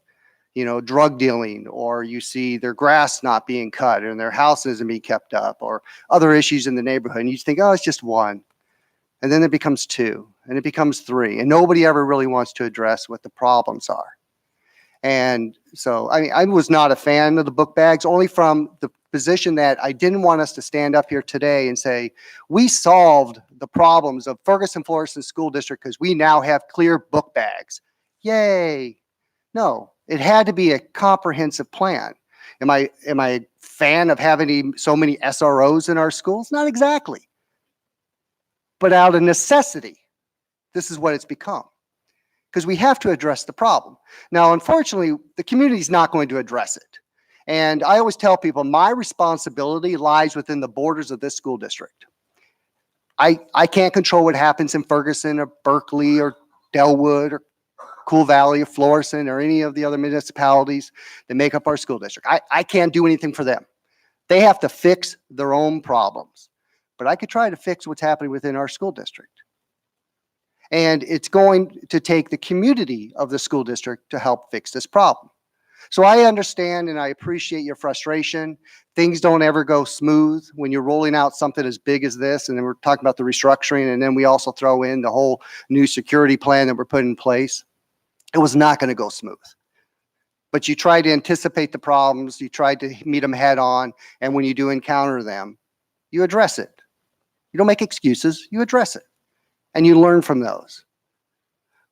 you know, drug dealing, or you see their grass not being cut and their house isn't being kept up, or other issues in the neighborhood, and you think, oh, it's just one. And then it becomes two, and it becomes three, and nobody ever really wants to address what the problems are. And so, I mean, I was not a fan of the book bags, only from the position that I didn't want us to stand up here today and say, we solved the problems of Ferguson Florissant School District because we now have clear book bags. Yay. No, it had to be a comprehensive plan. Am I a fan of having so many SROs in our schools? Not exactly. But out of necessity, this is what it's become. Because we have to address the problem. Now, unfortunately, the community is not going to address it. And I always tell people my responsibility lies within the borders of this school district. I can't control what happens in Ferguson or Berkeley or Delwood or Cool Valley or Florissant or any of the other municipalities that make up our school district. I can't do anything for them. They have to fix their own problems. But I could try to fix what's happening within our school district. And it's going to take the community of the school district to help fix this problem. So I understand and I appreciate your frustration. Things don't ever go smooth when you're rolling out something as big as this. And then we're talking about the restructuring. And then we also throw in the whole new security plan that we're putting in place. It was not going to go smooth. But you try to anticipate the problems. You try to meet them head on. And when you do encounter them, you address it. You don't make excuses. You address it. And you learn from those.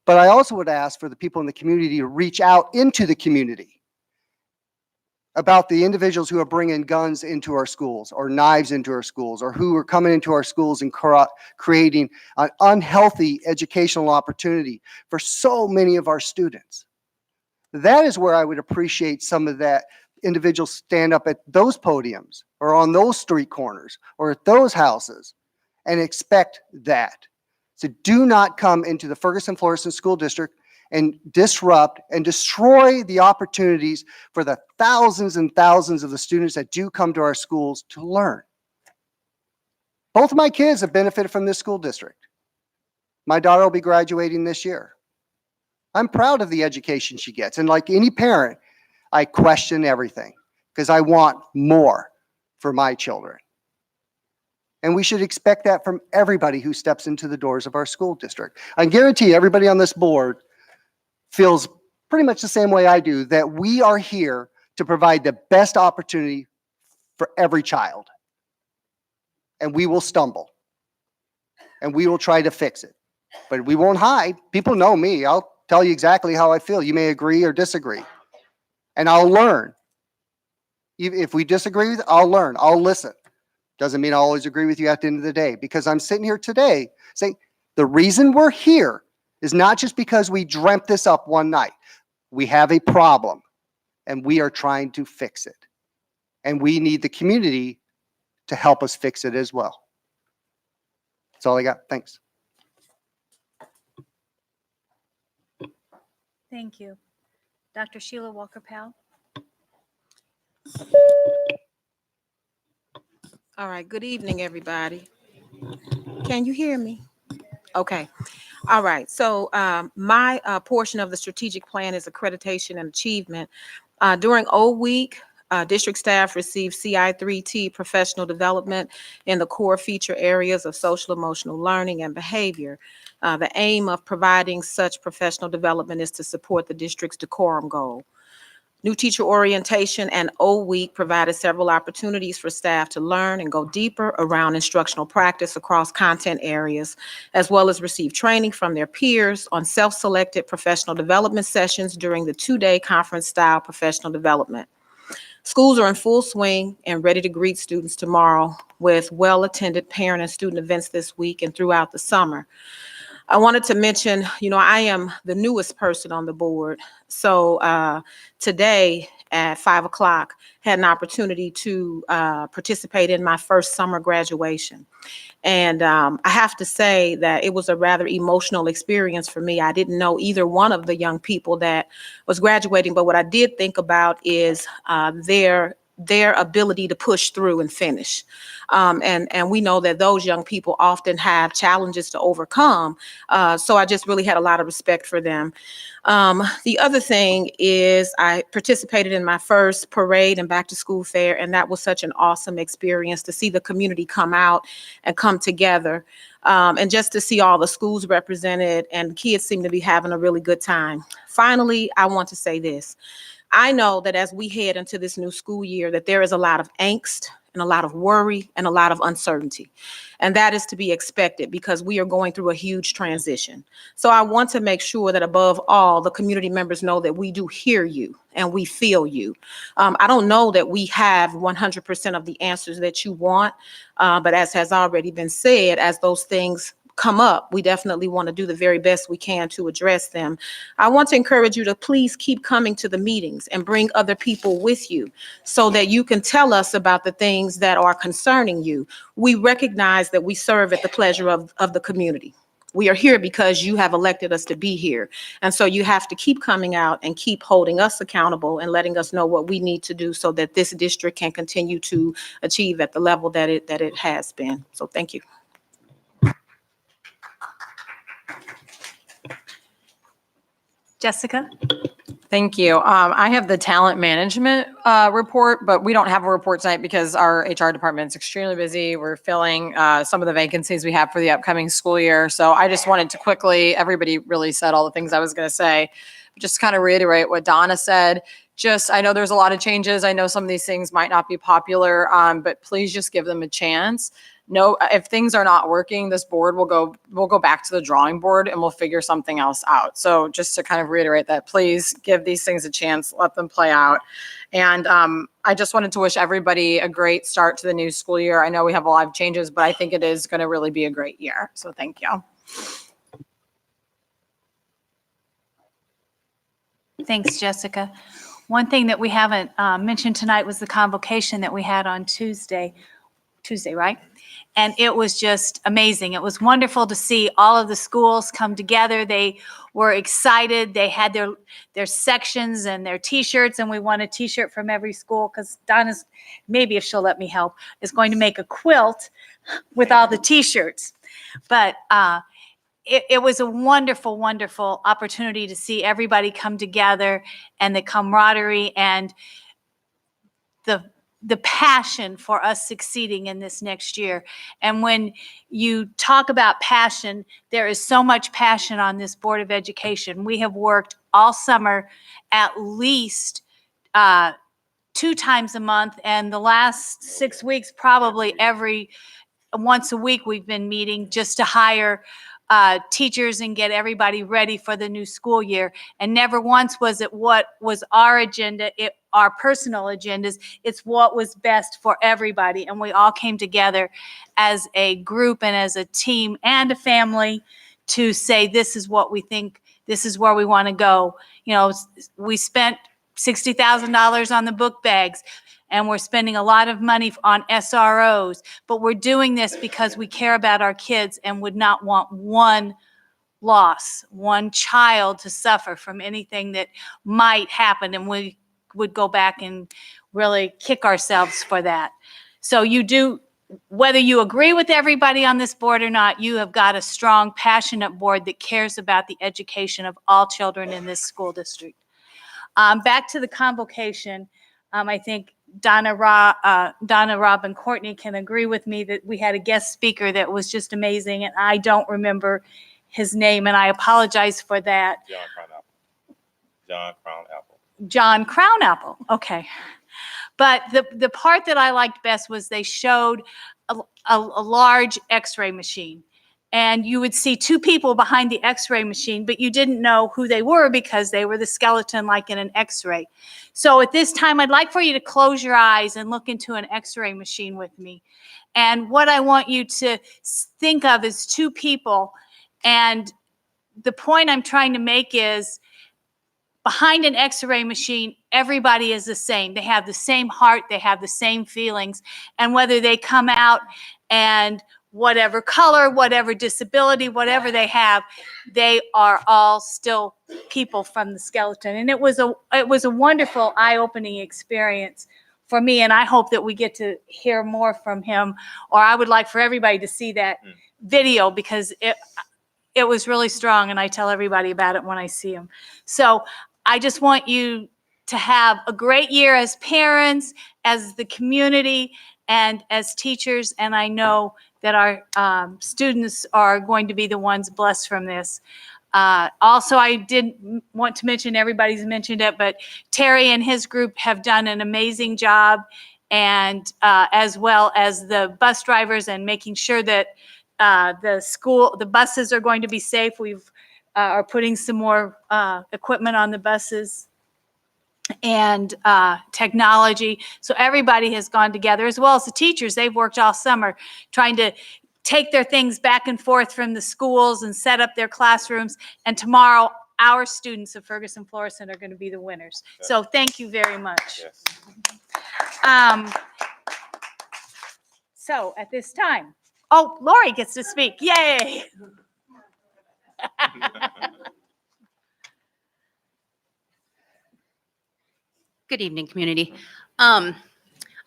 But I also would ask for the people in the community to reach out into the community about the individuals who are bringing guns into our schools or knives into our schools or who are coming into our schools and creating an unhealthy educational opportunity for so many of our students. That is where I would appreciate some of that individuals stand up at those podiums or on those street corners or at those houses and expect that. So do not come into the Ferguson Florissant School District and disrupt and destroy the opportunities for the thousands and thousands of the students that do come to our schools to learn. Both of my kids have benefited from this school district. My daughter will be graduating this year. I'm proud of the education she gets. And like any parent, I question everything because I want more for my children. And we should expect that from everybody who steps into the doors of our school district. I guarantee everybody on this board feels pretty much the same way I do, that we are here to provide the best opportunity for every child. And we will stumble. And we will try to fix it. But we won't hide. People know me. I'll tell you exactly how I feel. You may agree or disagree. And I'll learn. If we disagree, I'll learn. I'll listen. Doesn't mean I always agree with you at the end of the day, because I'm sitting here today saying the reason we're here is not just because we dreamt this up one night. We have a problem and we are trying to fix it. And we need the community to help us fix it as well. That's all I got. Thanks. Thank you. Dr. Sheila Walker-Powell. All right, good evening, everybody. Can you hear me? Okay. All right, so my portion of the strategic plan is accreditation and achievement. During O Week, district staff received CI3T professional development in the core feature areas of social emotional learning and behavior. The aim of providing such professional development is to support the district's decorum goal. New teacher orientation and O Week provided several opportunities for staff to learn and go deeper around instructional practice across content areas, as well as receive training from their peers on self-selected professional development sessions during the two-day conference-style professional development. Schools are in full swing and ready to greet students tomorrow with well-attended parent and student events this week and throughout the summer. I wanted to mention, I am the newest person on the board. So today at 5 o'clock, had an opportunity to participate in my first summer graduation. And I have to say that it was a rather emotional experience for me. I didn't know either one of the young people that was graduating, but what I did think about is their their ability to push through and finish. And we know that those young people often have challenges to overcome. So I just really had a lot of respect for them. The other thing is I participated in my first parade and back to school fair, and that was such an awesome experience to see the community come out and come together. And just to see all the schools represented, and kids seem to be having a really good time. Finally, I want to say this. I know that as we head into this new school year, that there is a lot of angst and a lot of worry and a lot of uncertainty. And that is to be expected because we are going through a huge transition. So I want to make sure that above all, the community members know that we do hear you and we feel you. I don't know that we have 100% of the answers that you want, but as has already been said, as those things come up, we definitely want to do the very best we can to address them. I want to encourage you to please keep coming to the meetings and bring other people with you so that you can tell us about the things that are concerning you. We recognize that we serve at the pleasure of the community. We are here because you have elected us to be here. And so you have to keep coming out and keep holding us accountable and letting us know what we need to do so that this district can continue to achieve at the level that it has been. So thank you. Jessica? Thank you. I have the talent management report, but we don't have a report tonight because our HR department is extremely busy. We're filling some of the vacancies we have for the upcoming school year. So I just wanted to quickly, everybody really said all the things I was going to say, just kind of reiterate what Donna said. I know there's a lot of changes. I know some of these things might not be popular, but please just give them a chance. No, if things are not working, this board will go back to the drawing board and we'll figure something else out. So just to kind of reiterate that, please give these things a chance, let them play out. And I just wanted to wish everybody a great start to the new school year. I know we have a lot of changes, but I think it is going to really be a great year. So thank you. Thanks, Jessica. One thing that we haven't mentioned tonight was the convocation that we had on Tuesday, right? And it was just amazing. It was wonderful to see all of the schools come together. They were excited. They had their sections and their T-shirts, and we want a T-shirt from every school because Donna's, maybe if she'll let me help, is going to make a quilt with all the T-shirts. But it was a wonderful, wonderful opportunity to see everybody come together and the camaraderie and the passion for us succeeding in this next year. And when you talk about passion, there is so much passion on this Board of Education. We have worked all summer at least 2 times a month, and the last 6 weeks, probably once a week we've been meeting just to hire teachers and get everybody ready for the new school year. And never once was it what was our agenda, our personal agendas. It's what was best for everybody. And we all came together as a group and as a team and a family to say, this is what we think, this is where we want to go. You know, we spent $60,000 on the book bags, and we're spending a lot of money on SROs, but we're doing this because we care about our kids and would not want one loss, one child to suffer from anything that might happen, and we would go back and really kick ourselves for that. So you do, whether you agree with everybody on this board or not, you have got a strong, passionate board that cares about the education of all children in this school district. Back to the convocation, I think Donna, Rob, and Courtney can agree with me that we had a guest speaker that was just amazing, and I don't remember his name, and I apologize for that. John Crownapple. Okay. But the part that I liked best was they showed a large X-ray machine. And you would see 2 people behind the X-ray machine, but you didn't know who they were because they were the skeleton like in an X-ray. So at this time, I'd like for you to close your eyes and look into an X-ray machine with me. And what I want you to think of is 2 people. And the point I'm trying to make is behind an X-ray machine, everybody is the same. They have the same heart. They have the same feelings. And whether they come out and whatever color, whatever disability, whatever they have, they are all still people from the skeleton. And it was a wonderful, eye-opening experience for me, and I hope that we get to hear more from him, or I would like for everybody to see that video because it was really strong, and I tell everybody about it when I see him. So I just want you to have a great year as parents, as the community, and as teachers, and I know that our students are going to be the ones blessed from this. Also, I did want to mention, everybody's mentioned it, but Terry and his group have done an amazing job, and as well as the bus drivers and making sure that the buses are going to be safe. We've are putting some more equipment on the buses and technology. So everybody has gone together, as well as the teachers. They've worked all summer trying to take their things back and forth from the schools and set up their classrooms. And tomorrow, our students of Ferguson Florissant are going to be the winners. So thank you very much. So at this time, oh, Lori gets to speak. Yay! Good evening, community.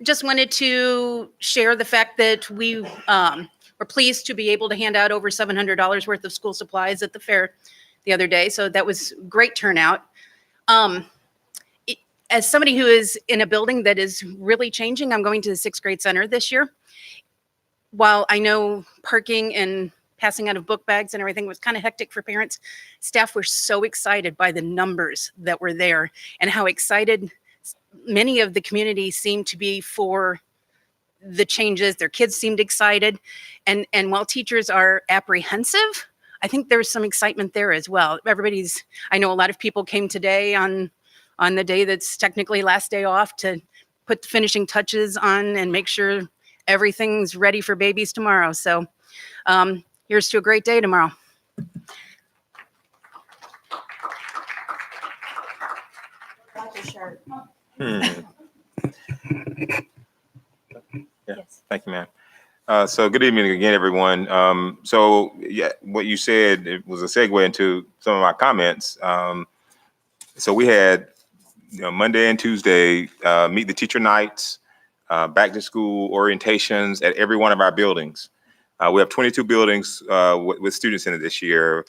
Just wanted to share the fact that we were pleased to be able to hand out over $700 worth of school supplies at the fair the other day. So that was great turnout. As somebody who is in a building that is really changing, I'm going to the 6th grade center this year. While I know parking and passing out of book bags and everything was kind of hectic for parents, staff were so excited by the numbers that were there and how excited many of the community seemed to be for the changes. Their kids seemed excited. And while teachers are apprehensive, I think there's some excitement there as well. I know a lot of people came today on the day that's technically last day off to put the finishing touches on and make sure everything's ready for babies tomorrow. So here's to a great day tomorrow. Thank you, ma'am. So good evening again, everyone. So yeah, what you said, it was a segue into some of my comments. So we had Monday and Tuesday, meet the teacher nights, back to school orientations at every one of our buildings. We have 22 buildings with students in it this year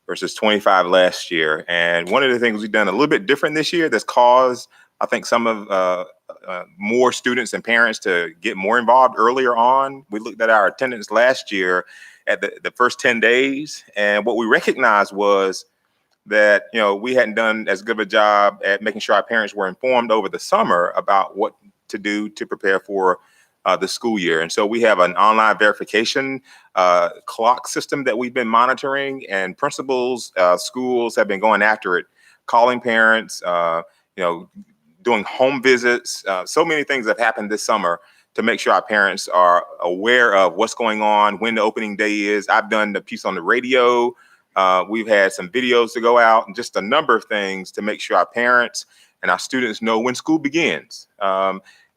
versus 25 last year. And one of the things we've done a little bit different this year that's caused, I think, some of more students and parents to get more involved earlier on. We looked at our attendance last year at the first 10 days. And what we recognized was that, we hadn't done as good of a job at making sure our parents were informed over the summer about what to do to prepare for the school year. And so we have an online verification clock system that we've been monitoring, and principals, schools have been going after it, calling parents, doing home visits. So many things have happened this summer to make sure our parents are aware of what's going on, when the opening day is. I've done the piece on the radio. We've had some videos to go out and just a number of things to make sure our parents and our students know when school begins.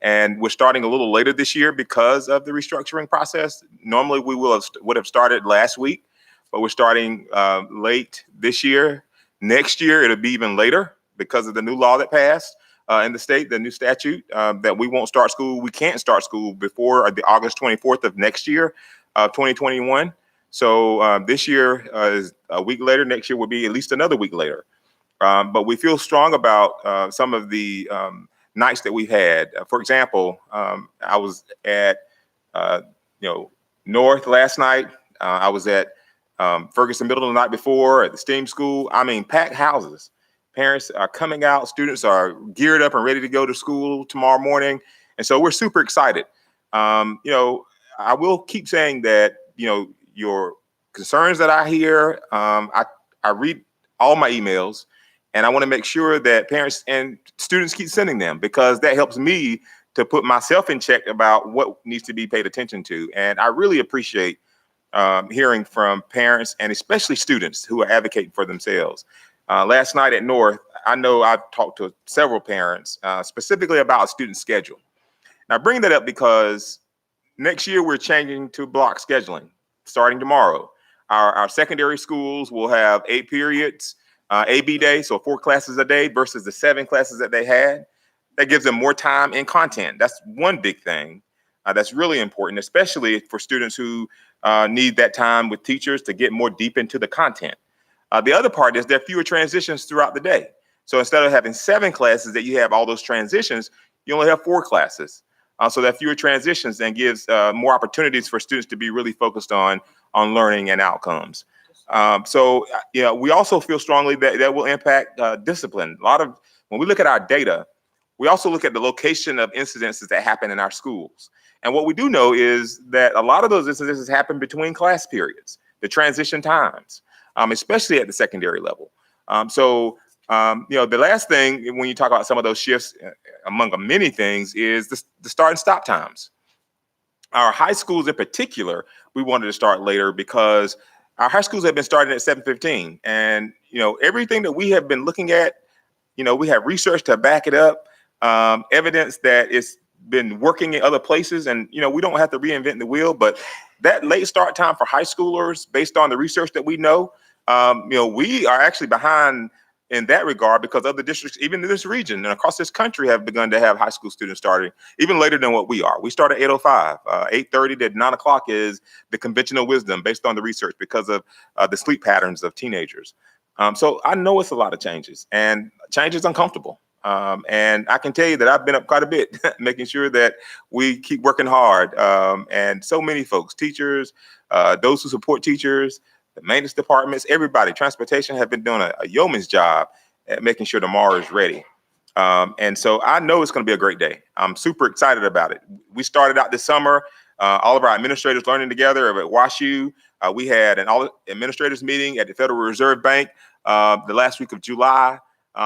And we're starting a little later this year because of the restructuring process. Normally we would have started last week, but we're starting late this year. Next year, it'll be even later because of the new law that passed in the state, the new statute that we won't start school. We can't start school before the August 24th of next year, 2021. So this year is a week later. Next year will be at least another week later. But we feel strong about some of the nights that we've had. For example, I was at North last night. I was at Ferguson Middle the night before at the STEAM school. I mean, packed houses. Parents are coming out. Students are geared up and ready to go to school tomorrow morning. And so we're super excited. I will keep saying that, your concerns that I hear, I read all my emails, and I want to make sure that parents and students keep sending them, because that helps me to put myself in check about what needs to be paid attention to. And I really appreciate hearing from parents and especially students who are advocating for themselves. Last night at North, I know I've talked to several parents specifically about student schedule. Now, I bring that up because next year we're changing to block scheduling starting tomorrow. Our secondary schools will have 8 periods, AB day, so 4 classes a day versus the 7 classes that they had. that gives them more time and content. That's one big thing that's really important, especially for students who need that time with teachers to get more deep into the content. The other part is there are fewer transitions throughout the day. So instead of having 7 classes that you have all those transitions, you only have 4 classes. So there are fewer transitions and gives more opportunities for students to be really focused on learning and outcomes. So we also feel strongly that that will impact discipline. When we look at our data, we also look at the location of incidences that happen in our schools. And what we do know is that a lot of those incidences happen between class periods, the transition times, especially at the secondary level. The last thing when you talk about some of those shifts, among many things, is the start and stop times. Our high schools in particular, we wanted to start later because our high schools have been starting at 7:15. And, everything that we have been looking at, we have research to back it up, evidence that it's been working in other places. And, we don't have to reinvent the wheel, but that late start time for high schoolers, based on the research that we know, we are actually behind in that regard because other districts, even in this region and across this country, have begun to have high school students starting even later than what we are. We start at 8:05. 8:30 to 9 o'clock is the conventional wisdom based on the research because of the sleep patterns of teenagers. So I know it's a lot of changes, and change is uncomfortable. And I can tell you that I've been up quite a bit, making sure that we keep working hard. And so many folks, teachers, those who support teachers, the maintenance departments, everybody, transportation have been doing a yeoman's job at making sure tomorrow is ready. And so I know it's going to be a great day. I'm super excited about it. We started out this summer, all of our administrators learning together at WashU. We had an all administrators meeting at the Federal Reserve Bank the last week of July.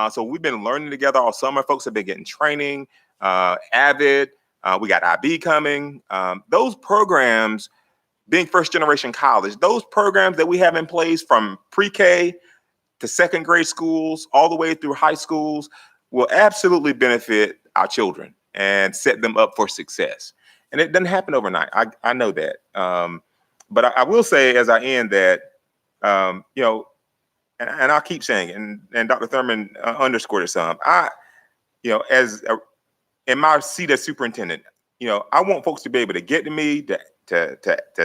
So we've been learning together all summer. Folks have been getting training, AVID. We got IB coming. Those programs, being first generation college, those programs that we have in place from pre-K to second grade schools, all the way through high schools, will absolutely benefit our children and set them up for success. And it doesn't happen overnight. I know that. But I will say as I end that, and I'll keep saying it, and Dr. Thurman underscored it some. In my seat as superintendent, I want folks to be able to get to me, to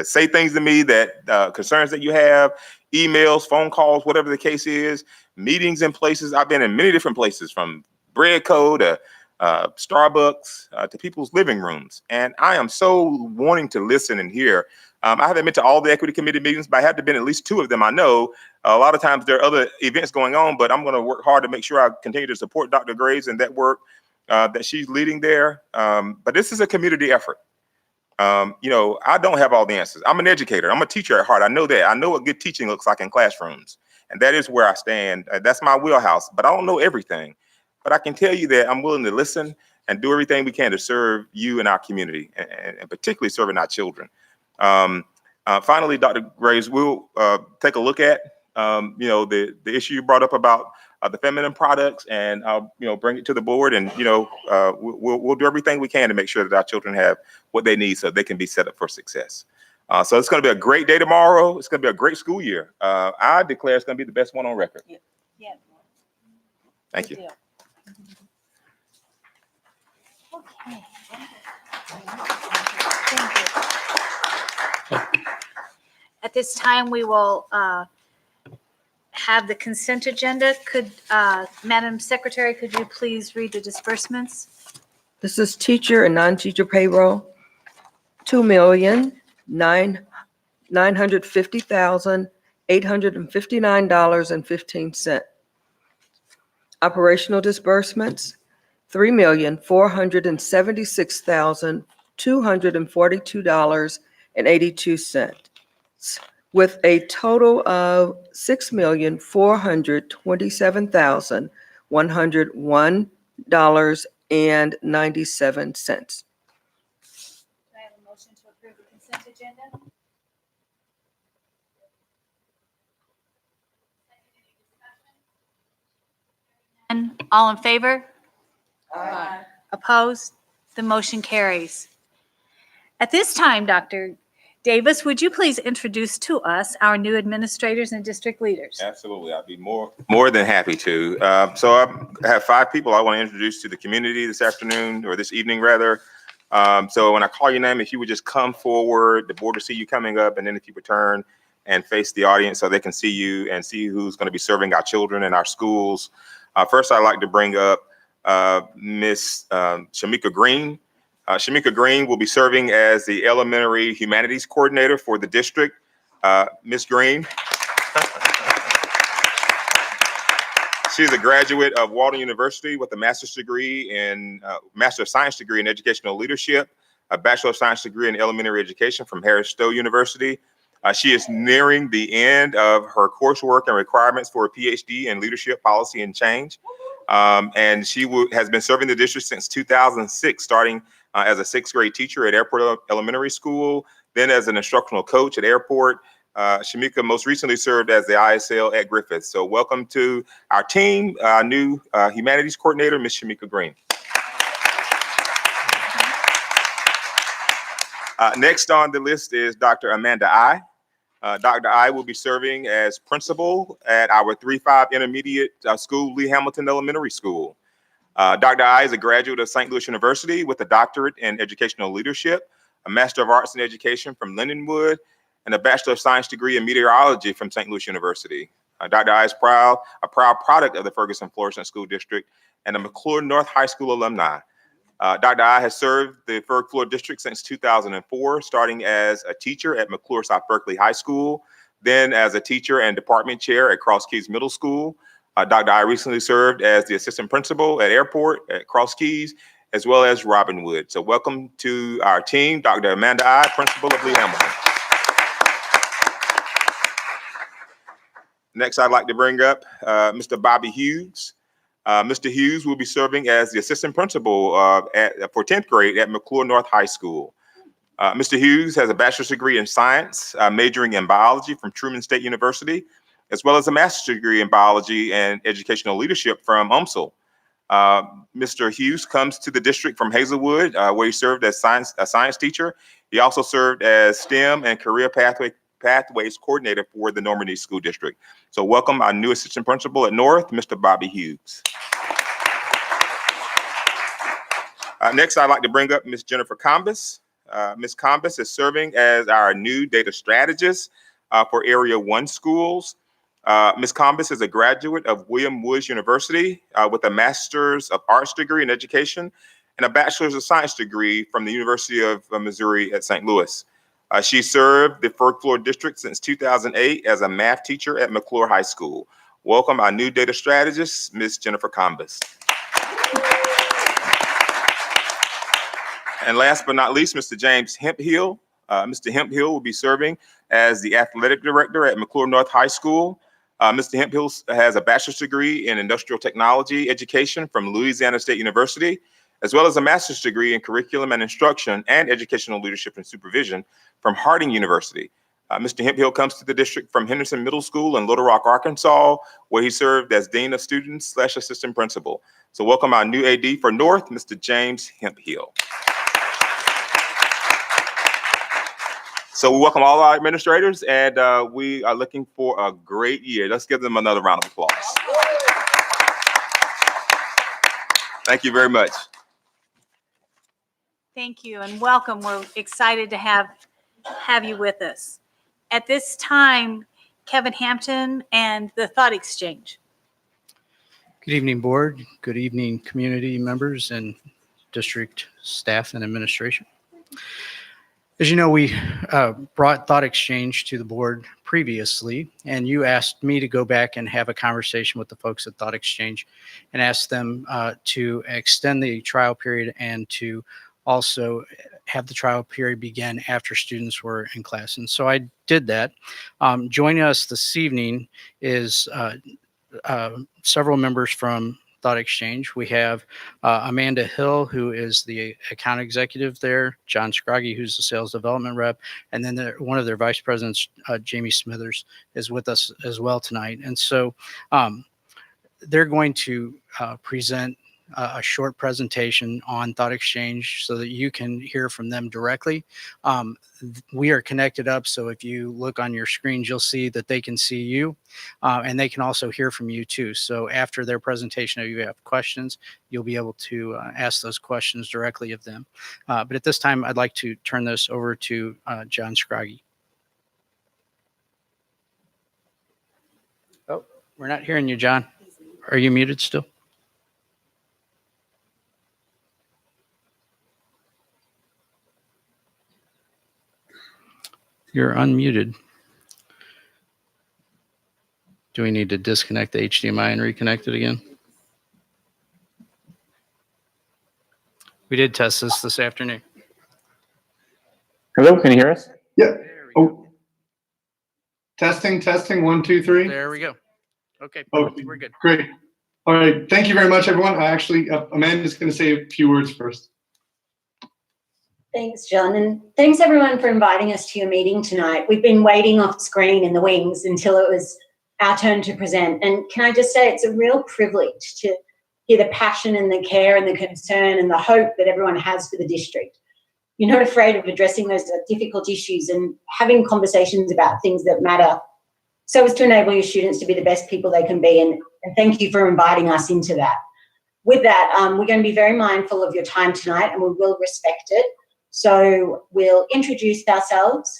say things to me that concerns that you have, emails, phone calls, whatever the case is, meetings in places. I've been in many different places, from Breadco to Starbucks to people's living rooms. And I am so wanting to listen and hear. I haven't been to all the equity committee meetings, but I have been at least 2 of them. I know a lot of times there are other events going on, but I'm going to work hard to make sure I continue to support Dr. Graves and that work that she's leading there. But this is a community effort. I don't have all the answers. I'm an educator. I'm a teacher at heart. I know that. I know what good teaching looks like in classrooms. And that is where I stand. That's my wheelhouse. But I don't know everything. But I can tell you that I'm willing to listen and do everything we can to serve you and our community, and particularly serving our children. Finally, Dr. Graves, we'll take a look at the issue you brought up about the feminine products, and I'll bring it to the board, and we'll do everything we can to make sure that our children have what they need so they can be set up for success. So it's going to be a great day tomorrow. It's going to be a great school year. I declare it's going to be the best one on record. Yeah. Thank you. Okay. At this time, we will have the consent agenda. Madam Secretary, could you please read the disbursements? This is teacher and non-teacher payroll, $2,950,859.15. Operational disbursements, $3,476,242.82, with a total of $6,427,101.97. Do I have a motion to approve the consent agenda? And all in favor? Aye. Opposed? The motion carries. At this time, Dr. Davis, would you please introduce to us our new administrators and district leaders? Absolutely, I'd be more than happy to. So I have 5 people I want to introduce to the community this afternoon, or this evening rather. So when I call your name, if you would just come forward, the board will see you coming up, and then if you would turn and face the audience so they can see you and see who's going to be serving our children in our schools. First, I'd like to bring up Miss Shamika Green. Shamika Green will be serving as the Elementary Humanities Coordinator for the district. Miss Green. She's a graduate of Walden University with a master's degree in Master of Science degree in Educational Leadership, a Bachelor of Science degree in Elementary Education from Harris Stowe University. She is nearing the end of her coursework and requirements for a PhD in Leadership, Policy, and Change. And she has been serving the district since 2006, starting as a 6th grade teacher at Airport Elementary School, then as an instructional coach at Airport. Shamika most recently served as the ISL at Griffith. So welcome to our team, new humanities coordinator, Ms. Shamika Green. Next on the list is Dr. Amanda I. Dr. I will be serving as principal at our 3-5 intermediate school, Lee Hamilton Elementary School. Dr. I is a graduate of St. Louis University with a doctorate in educational leadership, a Master of Arts in Education from Lindenwood, and a Bachelor of Science degree in meteorology from St. Louis University. Dr. I is a proud product of the Ferguson-Florissant School District and a McClure North High School alumni. Dr. I has served the Ferg-Fleur District since 2004, starting as a teacher at McClure South Berkeley High School, then as a teacher and department chair at Cross Keys Middle School. Dr. I recently served as the assistant principal at Airport at Cross Keys, as well as Robinwood. So welcome to our team, Dr. Amanda I, principal of Lee Hamilton. Next, I'd like to bring up Mr. Bobby Hughes. Mr. Hughes will be serving as the assistant principal for 10th grade at McClure North High School. Mr. Hughes has a bachelor's degree in science, majoring in biology from Truman State University, as well as a master's degree in biology and educational leadership from UMSL. Mr. Hughes comes to the district from Hazelwood, where he served as a science teacher. He also served as STEM and career pathways coordinator for the Normandy School District. So welcome our new assistant principal at North, Mr. Bobby Hughes. Next, I'd like to bring up Ms. Jennifer Combis. Ms. Combis is serving as our new data strategist for Area 1 schools. Ms. Combis is a graduate of William Woods University with a Master's of Arts degree in Education and a Bachelor's of Science degree from the University of Missouri at St. Louis. She served the Ferg-Fleur District since 2008 as a math teacher at McClure High School. Welcome our new data strategist, Ms. Jennifer Combis. And last but not least, Mr. James Hemphill. Mr. Hemphill will be serving as the athletic director at McClure North High School. Mr. Hemphill has a bachelor's degree in industrial technology education from Louisiana State University, as well as a master's degree in curriculum and instruction and educational leadership and supervision from Harding University. Mr. Hemphill comes to the district from Henderson Middle School in Little Rock, Arkansas, where he served as Dean of Students / Assistant Principal. So welcome our new AD for North, Mr. James Hemphill. So we welcome all our administrators, and we are looking for a great year. Let's give them another round of applause. Thank you very much. Thank you and welcome. We're excited to have you with us. At this time, Kevin Hampton and the Thought Exchange. Good evening, board. Good evening, community members and district staff and administration. As you know, we brought Thought Exchange to the board previously, and you asked me to go back and have a conversation with the folks at Thought Exchange and ask them to extend the trial period and to also have the trial period begin after students were in class. And so I did that. Joining us this evening is several members from Thought Exchange. We have Amanda Hill, who is the account executive there, John Scroggy, who's the sales development rep, and then one of their vice presidents, Jamie Smithers, is with us as well tonight. And so they're going to present a short presentation on Thought Exchange so that you can hear from them directly. We are connected up, so if you look on your screens, you'll see that they can see you, and they can also hear from you too. So after their presentation, if you have questions, you'll be able to ask those questions directly of them. But at this time, I'd like to turn this over to John Scroggie. Oh, we're not hearing you, John. Are you muted still? You're unmuted. Do we need to disconnect the HDMI and reconnect it again? We did test this afternoon. Hello, can you hear us? Yeah. Oh. Testing, 1, 2, 3. There we go. Okay, Okay, we're good. Great. All right. Thank you very much, everyone. Amanda's going to say a few words first. Thanks, John, and thanks everyone for inviting us to your meeting tonight. We've been waiting off screen in the wings until it was our turn to present. And can I just say it's a real privilege to hear the passion and the care and the concern and the hope that everyone has for the district. You're not afraid of addressing those difficult issues and having conversations about things that matter so as to enable your students to be the best people they can be. And thank you for inviting us into that. With that, we're going to be very mindful of your time tonight and we will respect it. So we'll introduce ourselves.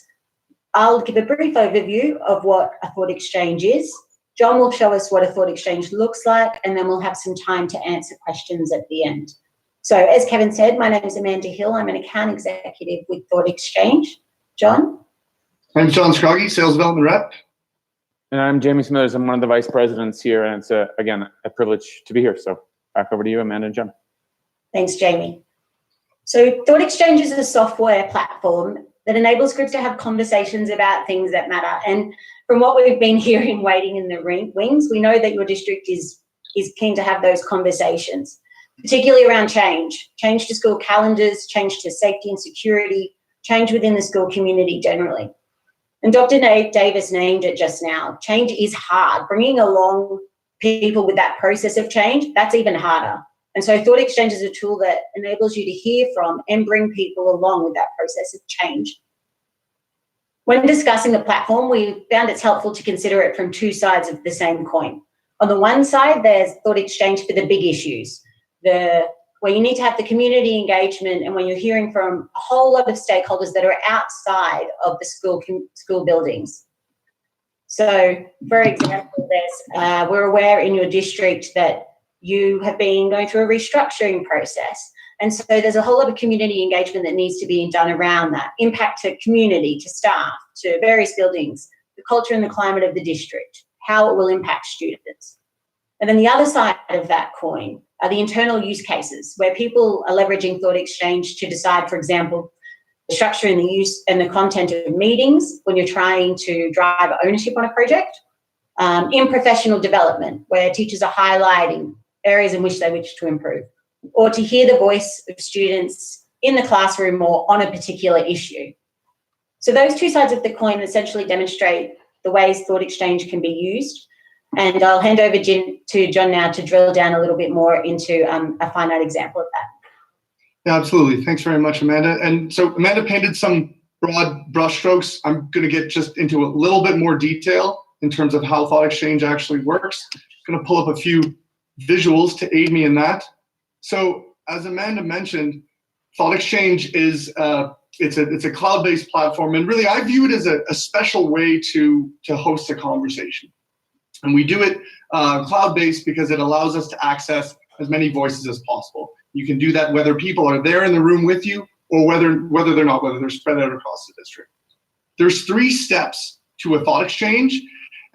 I'll give a brief overview of what a thought exchange is. John will show us what a thought exchange looks like, and then we'll have some time to answer questions at the end. So as Kevin said, my name is Amanda Hill. I'm an account executive with Thought Exchange. John? I'm John Scroggie, Sales Development Rep. And I'm Jamie Smithers. I'm one of the vice presidents here, and it's, again, a privilege to be here. So back over to you, Amanda and John. Thanks, Jamie. So Thought Exchange is a software platform that enables groups to have conversations about things that matter. And from what we've been hearing waiting in the wings, we know that your district is keen to have those conversations, particularly around change to school calendars, change to safety and security, change within the school community generally. And Dr. Davis named it just now. Change is hard. Bringing along people with that process of change, that's even harder. And so Thought Exchange is a tool that enables you to hear from and bring people along with that process of change. When discussing the platform, we found it's helpful to consider it from two sides of the same coin. On the one side, there's Thought Exchange for the big issues, where you need to have the community engagement and when you're hearing from a whole lot of stakeholders that are outside of the school buildings. So, for example, we're aware in your district that you have been going through a restructuring process. And so there's a whole lot of community engagement that needs to be done around that. Impact to community, to staff, to various buildings, the culture and the climate of the district, how it will impact students. And then the other side of that coin are the internal use cases where people are leveraging Thought Exchange to decide, for example, the structure and the use and the content of meetings when you're trying to drive ownership on a project. In professional development, where teachers are highlighting areas in which they wish to improve, or to hear the voice of students in the classroom more on a particular issue. So those two sides of the coin essentially demonstrate the ways Thought Exchange can be used. And I'll hand over to John now to drill down a little bit more into a finite example of that. Yeah, absolutely. Thanks very much, Amanda. And so Amanda painted some broad brushstrokes. I'm going to get just into a little bit more detail in terms of how Thought Exchange actually works. I'm going to pull up a few visuals to aid me in that. So as Amanda mentioned, Thought Exchange is it's a cloud-based platform, and really I view it as a special way to host a conversation. And we do it cloud-based because it allows us to access as many voices as possible. You can do that whether people are there in the room with you or whether they're not, whether they're spread out across the district. There's 3 steps to a Thought Exchange,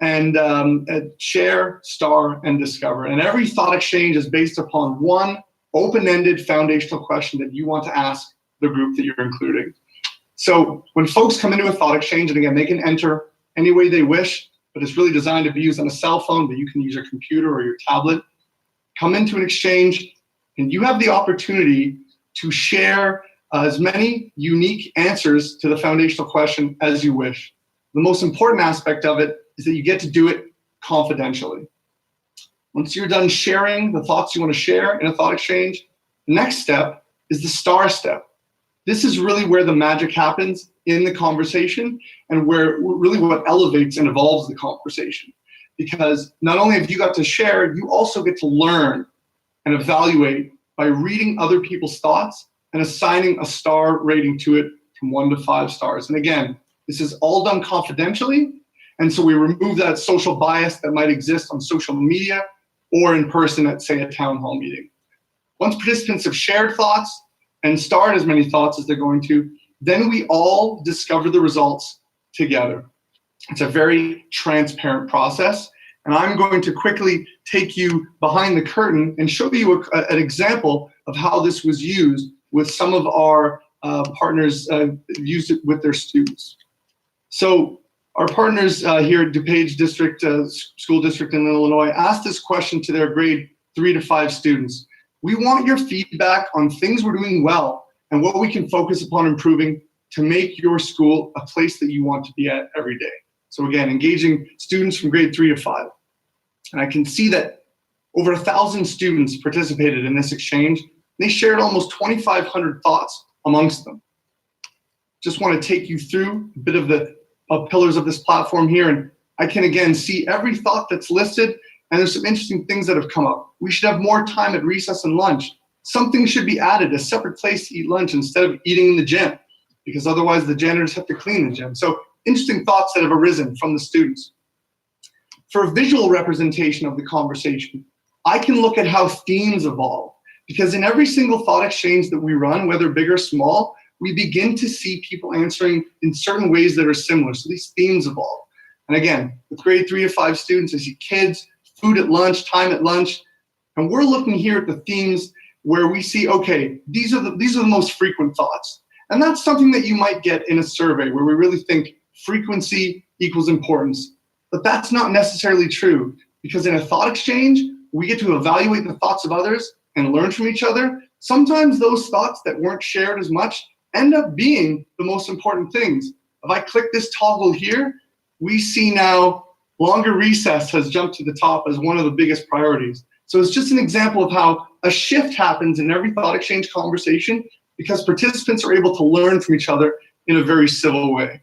and share, star, and discover. And every Thought Exchange is based upon one open-ended foundational question that you want to ask the group that you're including. So when folks come into a Thought Exchange, and again, they can enter any way they wish, but it's really designed to be used on a cell phone, but you can use your computer or your tablet. Come into an exchange, and you have the opportunity to share as many unique answers to the foundational question as you wish. The most important aspect of it is that you get to do it confidentially. Once you're done sharing the thoughts you want to share in a thought exchange, the next step is the STAR step. This is really where the magic happens in the conversation and where really what elevates and evolves the conversation. Because not only have you got to share, you also get to learn and evaluate by reading other people's thoughts and assigning a star rating to it from 1 to 5 stars. And again, this is all done confidentially. And so we remove that social bias that might exist on social media or in person at, say, a town hall meeting. Once participants have shared thoughts and starred as many thoughts as they're going to, then we all discover the results together. It's a very transparent process. And I'm going to quickly take you behind the curtain and show you an example of how this was used with some of our partners used it with their students. So our partners here at DuPage District, School District in Illinois, asked this question to their grade 3 to 5 students. We want your feedback on things we're doing well and what we can focus upon improving to make your school a place that you want to be at every day. So again, engaging students from grade 3 to 5. And I can see that over 1,000 students participated in this exchange. They shared almost 2,500 thoughts amongst them. Just want to take you through a bit of the pillars of this platform here. And I can again see every thought that's listed. And there's some interesting things that have come up. We should have more time at recess and lunch. Something should be added, a separate place to eat lunch instead of eating in the gym, because otherwise the janitors have to clean the gym. So interesting thoughts that have arisen from the students. For a visual representation of the conversation, I can look at how themes evolve, because in every single thought exchange that we run, whether big or small, we begin to see people answering in certain ways that are similar. So these themes evolve. And again, with grade 3 to 5 students, I see kids, food at lunch, time at lunch, and we're looking here at the themes where we see, okay, these are the most frequent thoughts. And that's something that you might get in a survey where we really think frequency equals importance. But that's not necessarily true, because in a thought exchange, we get to evaluate the thoughts of others and learn from each other. Sometimes those thoughts that weren't shared as much end up being the most important things. If I click this toggle here, we see now longer recess has jumped to the top as one of the biggest priorities. So it's just an example of how a shift happens in every thought exchange conversation because participants are able to learn from each other in a very civil way.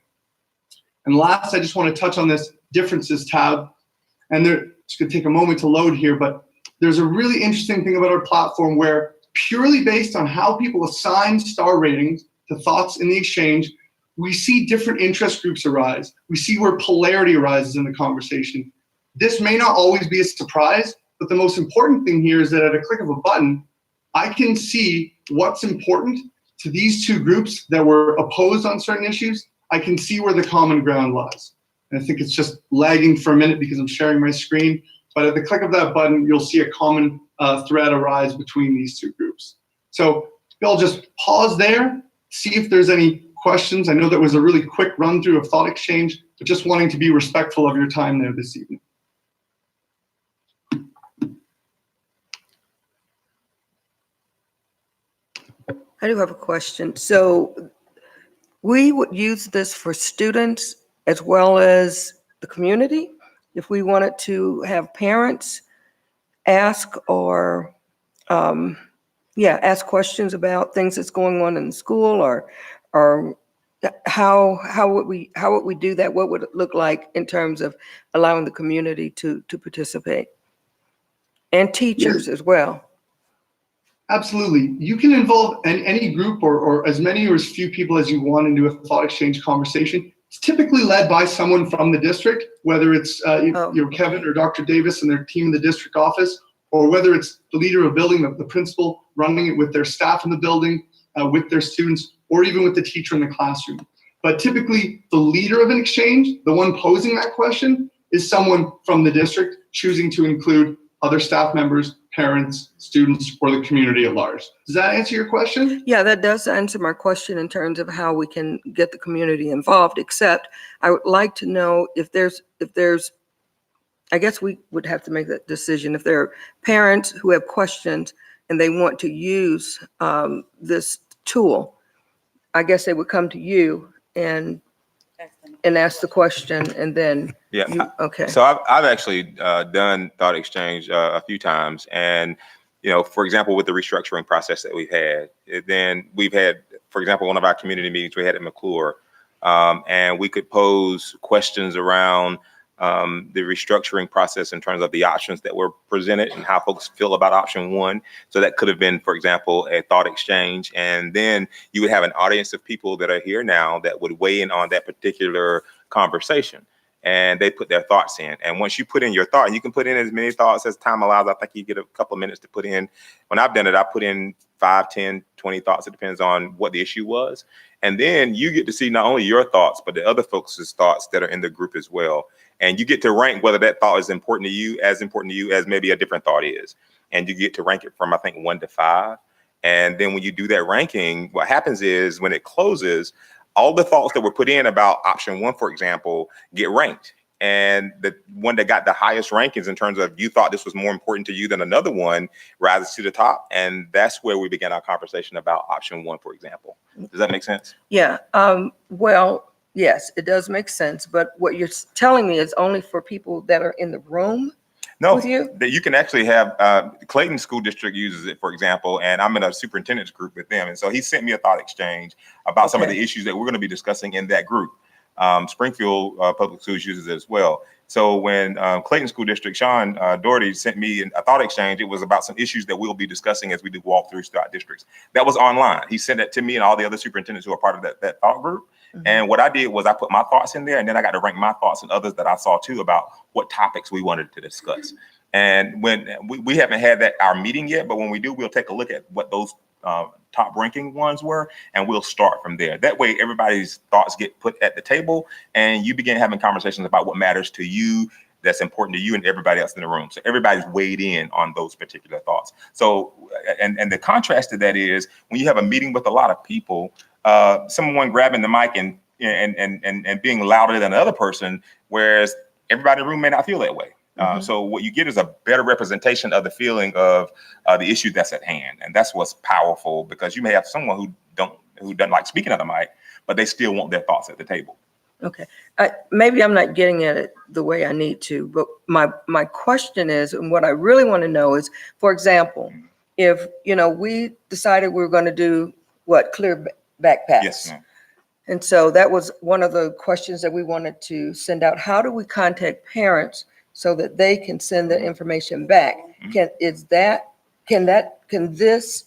And last, I just want to touch on this differences tab. And it's going to take a moment to load here, but there's a really interesting thing about our platform where purely based on how people assign star ratings to thoughts in the exchange, we see different interest groups arise. We see where polarity arises in the conversation. This may not always be a surprise, but the most important thing here is that at a click of a button, I can see what's important to these two groups that were opposed on certain issues. I can see where the common ground lies. And I think it's just lagging for a minute because I'm sharing my screen, but at the click of that button, you'll see a common thread arise between these two groups. So I'll just pause there, see if there's any questions. I know that was a really quick run through of thought exchange, but just wanting to be respectful of your time there this evening. I do have a question. So we would use this for students as well as the community. If we wanted to have parents ask or, ask questions about things that's going on in the school or how would we do that? What would it look like in terms of allowing the community to participate and teachers as well? Absolutely. You can involve any group or as many or as few people as you want into a thought exchange conversation. It's typically led by someone from the district, whether it's Kevin or Dr. Davis and their team in the district office, or whether it's the leader of a building, the principal running it with their staff in the building, with their students, or even with the teacher in the classroom. But typically the leader of an exchange, the one posing that question, is someone from the district choosing to include other staff members, parents, students, or the community at large. Does that answer your question? Yeah, that does answer my question in terms of how we can get the community involved, except I would like to know if there's, I guess we would have to make that decision. If there are parents who have questions and they want to use this tool, I guess they would come to you and and ask the question and then Yeah. you, okay. So I've actually done thought exchange a few times, and for example, with the restructuring process that we've had, then we've had, for example, one of our community meetings we had at McClure, and we could pose questions around the restructuring process in terms of the options that were presented and how folks feel about option one. So that could have been, for example, a thought exchange. And then you would have an audience of people that are here now that would weigh in on that particular conversation. And they put their thoughts in. And once you put in your thought, you can put in as many thoughts as time allows. I think you get a couple of minutes to put in. When I've done it, I put in 5, 10, 20 thoughts. It depends on what the issue was. And then you get to see not only your thoughts, but the other folks' thoughts that are in the group as well. And you get to rank whether that thought is important to you as maybe a different thought is. And you get to rank it from, I think, 1 to 5. And then when you do that ranking, what happens is when it closes, all the thoughts that were put in about option one, for example, get ranked. And the one that got the highest rankings in terms of you thought this was more important to you than another one rises to the top. And that's where we began our conversation about option one, for example. Does that make sense? Yeah. Well, yes, it does make sense. But what you're telling me is only for people that are in the room. No, with you? that you can actually have, Clayton School District uses it, for example, and I'm in a superintendent's group with them. And so he sent me a thought exchange about some of the issues that we're going to be discussing in that group. Springfield Public Schools uses it as well. So when Clayton School District, Sean Doherty sent me a thought exchange, it was about some issues that we'll be discussing as we do walkthroughs throughout districts. That was online. He sent it to me and all the other superintendents who are part of that thought group. Mm-hmm. And what I did was I put my thoughts in there, and then I got to rank my thoughts and others that I saw too about what topics we wanted to discuss. And when we haven't had our meeting yet, but when we do, we'll take a look at what those top ranking ones were, and we'll start from there. That way, everybody's thoughts get put at the table, and you begin having conversations about what matters to you, that's important to you and everybody else in the room. So everybody's weighed in on those particular thoughts. So, and the contrast to that is when you have a meeting with a lot of people, someone grabbing the mic and being louder than another person, whereas everybody in the room may not feel that way. So what you get is a better representation of the feeling of the issue that's at hand. And that's what's powerful, because you may have someone who doesn't like speaking at the mic, but they still want their thoughts at the table. Okay. Maybe I'm not getting at it the way I need to, but my question is, and what I really want to know is, for example, if, we decided we were going to do clear backpacks. Yes, ma'am. And so that was one of the questions that we wanted to send out. How do we contact parents so that they can send the information back? Can this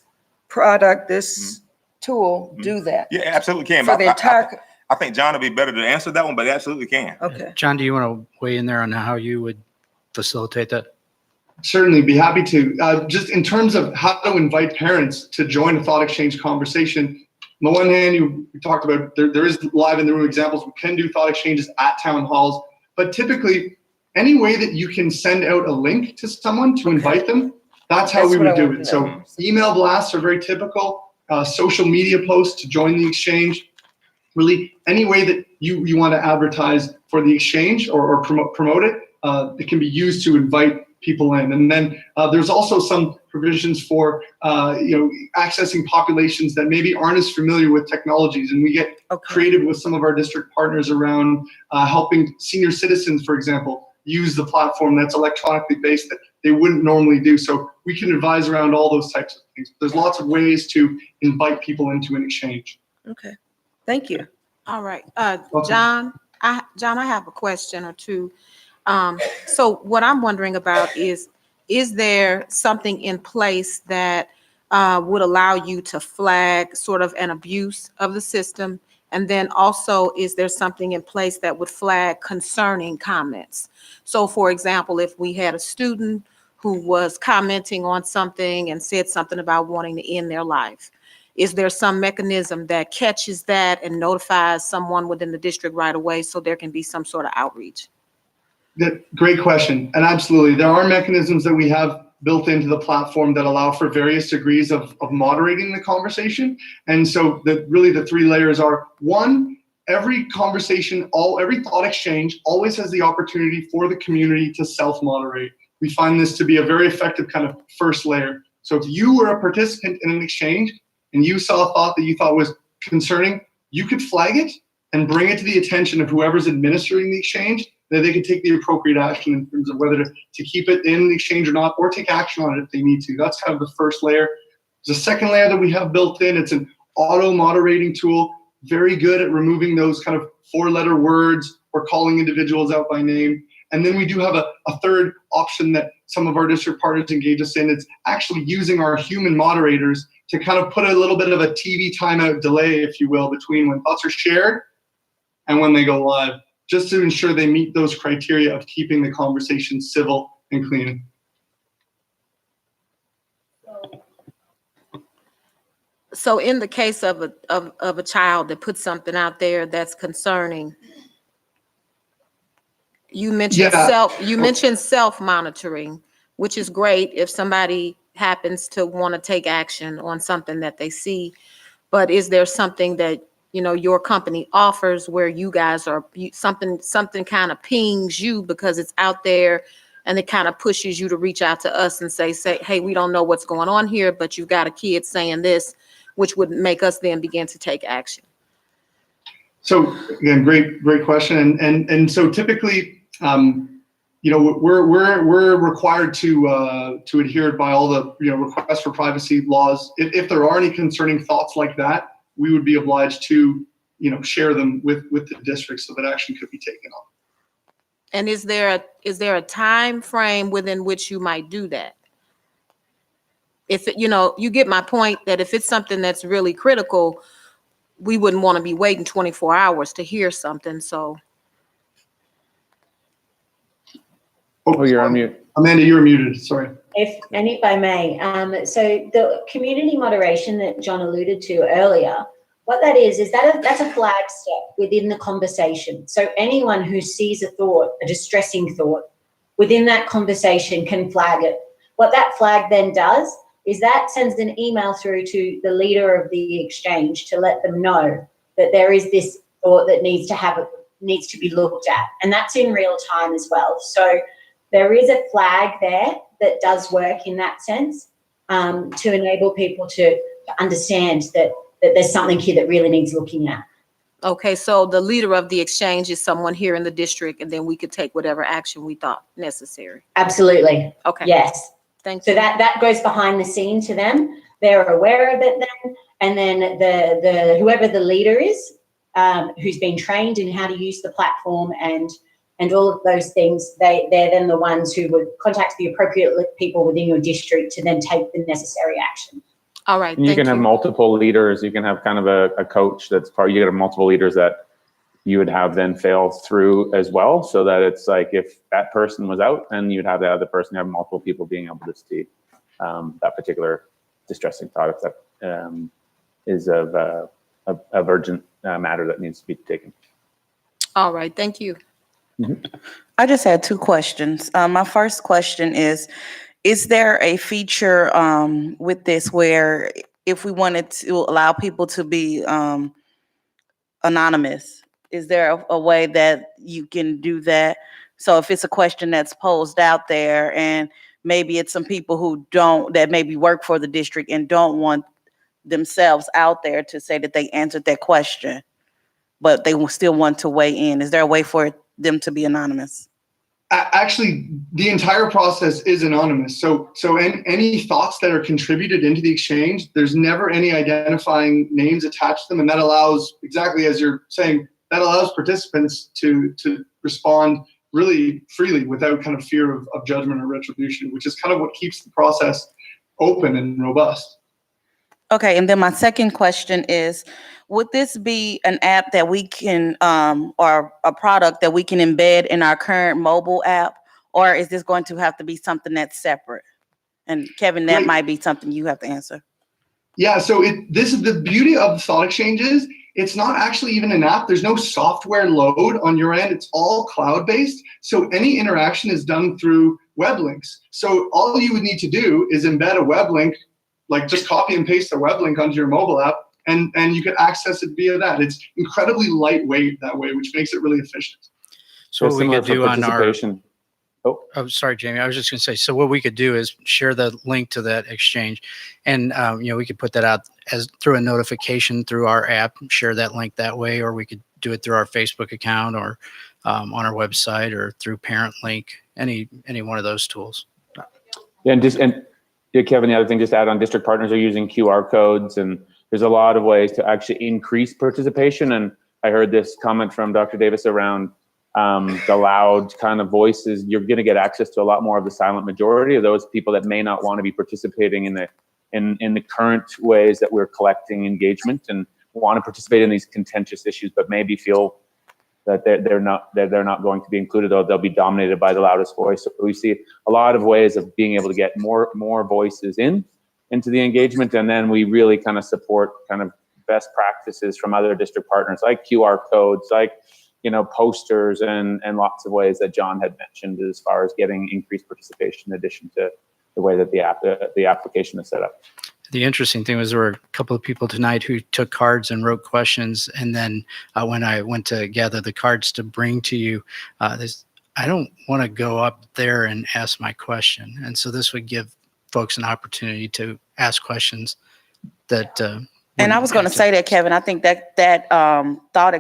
product, this tool do that? Yeah, absolutely can. For the entire. I think John would be better to answer that one, but it absolutely can. Okay. John, do you want to weigh in there on how you would facilitate that? Certainly, be happy to. Just in terms of how to invite parents to join a thought exchange conversation, on the one hand, you talked about there is live in the room examples. We can do thought exchanges at town halls, but typically any way that you can send out a link to someone to invite them, that's how we would do it. So email blasts are very typical, social media posts to join the exchange. Really, any way that you want to advertise for the exchange or promote it, it can be used to invite people in. And then there's also some provisions for accessing populations that maybe aren't as familiar with technologies, and we get creative with some of our district partners around helping senior citizens, for example, use the platform that's electronically based that they wouldn't normally do. So we can advise around all those types of things. There's lots of ways to invite people into an exchange. Okay, thank you. All right, John, I have a question or two. So what I'm wondering about is there something in place that would allow you to flag sort of an abuse of the system? And then also, is there something in place that would flag concerning comments? So for example, if we had a student who was commenting on something and said something about wanting to end their life, is there some mechanism that catches that and notifies someone within the district right away so there can be some sort of outreach? Great question. And absolutely, there are mechanisms that we have built into the platform that allow for various degrees of moderating the conversation. And so really the three layers are: one, every conversation, every thought exchange always has the opportunity for the community to self-moderate. We find this to be a very effective kind of first layer. So if you were a participant in an exchange and you saw a thought that you thought was concerning, you could flag it and bring it to the attention of whoever's administering the exchange, that they can take the appropriate action in terms of whether to keep it in the exchange or not, or take action on it if they need to. That's kind of the first layer. There's a second layer that we have built in. It's an auto moderating tool, very good at removing those kind of 4-letter words or calling individuals out by name. And then we do have a third option that some of our district partners engage us in. It's actually using our human moderators to kind of put a little bit of a TV timeout delay, if you will, between when thoughts are shared and when they go live, just to ensure they meet those criteria of keeping the conversation civil and clean. So in the case of a child that puts something out there that's concerning, you mentioned self-monitoring, which is great if somebody happens to want to take action on something that they see. But is there something that, you know, your company offers where you guys are something kind of pings you because it's out there and it kind of pushes you to reach out to us and say, hey, we don't know what's going on here, but you've got a kid saying this, which would make us then begin to take action? So again, great question. And so typically, you know, we're required to adhere by all the, you know, requests for privacy laws. If there are any concerning thoughts like that, we would be obliged to, you know, share them with the district so that action could be taken on. And is there a time frame within which you might do that? If it, you know, you get my point that if it's something that's really critical, we wouldn't want to be waiting 24 hours to hear something. So. Oh, you're on mute. Amanda, you're muted. Sorry. If I may, so the community moderation that John alluded to earlier, what that is that's a flag step within the conversation. So anyone who sees a thought, a distressing thought, within that conversation can flag it. What that flag then does is that sends an email through to the leader of the exchange to let them know that there is this thought that needs to be looked at, and that's in real time as well. So there is a flag there that does work in that sense, to enable people to understand that there's something here that really needs looking at. Okay, so the leader of the exchange is someone here in the district, and then we could take whatever action we thought necessary. Absolutely. Okay. Yes. Thank you. So that goes behind the scene to them. They're aware of it then, and then the whoever the leader is, who's been trained in how to use the platform and all of those things, they're then the ones who would contact the appropriate people within your district to then take the necessary action. All right. And you can have multiple leaders. You can have kind of a coach that's part. You can have multiple leaders that you would have then fail through as well, so that it's like if that person was out, then you'd have the other person have multiple people being able to see that particular distressing thought if that is of urgent matter that needs to be taken. All right. Thank you. I just had two questions. My first question is there a feature with this where if we wanted to allow people to be anonymous, is there a way that you can do that? So if it's a question that's posed out there and maybe it's some people that maybe work for the district and don't want themselves out there to say that they answered that question, but they will still want to weigh in. Is there a way for them to be anonymous? Actually, the entire process is anonymous. So any thoughts that are contributed into the exchange, there's never any identifying names attached to them. And that allows, exactly as you're saying, that allows participants to respond really freely without kind of fear of judgment or retribution, which is kind of what keeps the process open and robust. Okay, and then my second question is, would this be an app that we can, or a product that we can embed in our current mobile app, or is this going to have to be something that's separate? And Kevin, that might be something you have to answer. Yeah, so this is the beauty of the thought exchanges. It's not actually even an app. There's no software load on your end. It's all cloud-based. So any interaction is done through web links. So all you would need to do is embed a web link, like just copy and paste the web link onto your mobile app, and you can access it via that. It's incredibly lightweight that way, which makes it really efficient. So what we could do on our, oh, sorry, Jamie. I was just going to say, so what we could do is share the link to that exchange, and we could put that out as through a notification through our app, share that link that way, or we could do it through our Facebook account or on our website or through Parent Link, any one of those tools. Yeah, yeah, Kevin, the other thing, just to add on, district partners are using QR codes, and there's a lot of ways to actually increase participation. And I heard this comment from Dr. Davis around the loud kind of voices. You're going to get access to a lot more of the silent majority of those people that may not want to be participating in the current ways that we're collecting engagement and want to participate in these contentious issues, but maybe feel that they're not going to be included, or they'll be dominated by the loudest voice. So we see a lot of ways of being able to get more voices into the engagement, and then we really kind of support kind of best practices from other district partners, like QR codes, like posters, and lots of ways that John had mentioned as far as getting increased participation, in addition to the way that the application is set up. The interesting thing was there were a couple of people tonight who took cards and wrote questions, and then when I went to gather the cards to bring to you, I don't want to go up there and ask my question, and so this would give folks an opportunity to ask questions that. And I was going to say that, Kevin, I think that thought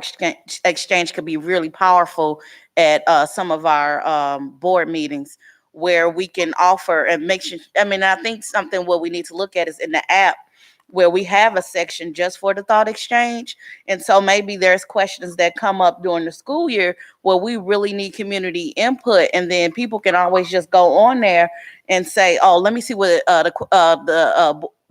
exchange could be really powerful at some of our board meetings, where we can offer and make sure. I mean, I think something what we need to look at is in the app, where we have a section just for the thought exchange. And so maybe there's questions that come up during the school year where we really need community input, and then people can always just go on there and say, "Oh, let me see what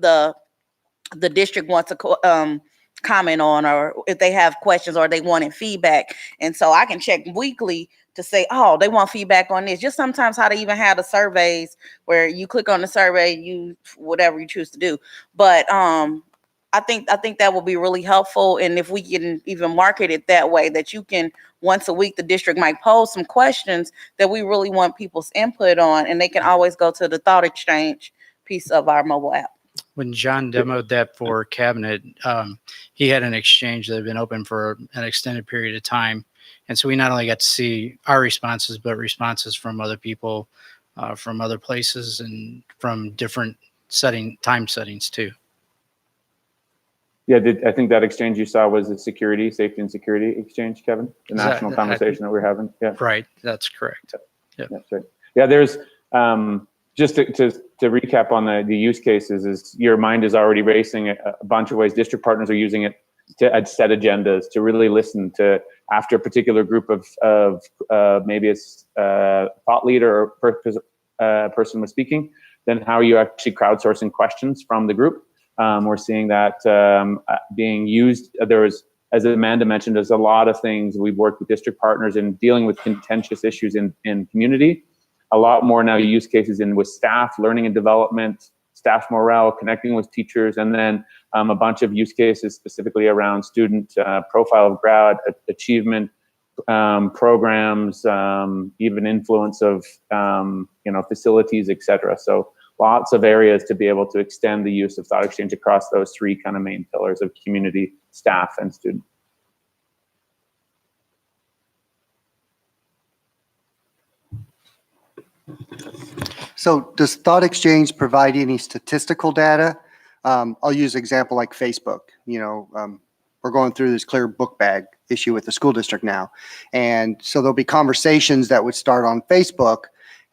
the district wants to comment on, or if they have questions or they wanted feedback." And so I can check weekly to say, "Oh, they want feedback on this." Just sometimes how they even have the surveys where you click on the survey, whatever you choose to do. But I think that will be really helpful. And if we can even market it that way, that you can once a week, the district might pose some questions that we really want people's input on, and they can always go to the thought exchange piece of our mobile app. When John demoed that for Cabinet, he had an exchange that had been open for an extended period of time. And so we not only got to see our responses, but responses from other people, from other places, and from different time settings too. Yeah, I think that exchange you saw was the safety and security exchange, Kevin? The national conversation that we're having. Yeah. Right, that's correct. Yeah, that's right. Yeah, there's just to recap on the use cases, is your mind is already racing a bunch of ways. District partners are using it to set agendas, to really listen to, after a particular group of maybe it's a thought leader or person was speaking, then how are you actually crowdsourcing questions from the group? We're seeing that being used. There was, as Amanda mentioned, there's a lot of things. We've worked with district partners in dealing with contentious issues in community. A lot more now use cases with staff, learning and development, staff morale, connecting with teachers, and then a bunch of use cases specifically around student profile of grad achievement, programs, even influence of facilities, etc. So lots of areas to be able to extend the use of thought exchange across those three kind of main pillars of community, staff, and student. So does Thought Exchange provide any statistical data? I'll use an example like Facebook. We're going through this clear book bag issue with the school district now. And so there'll be conversations that would start on Facebook,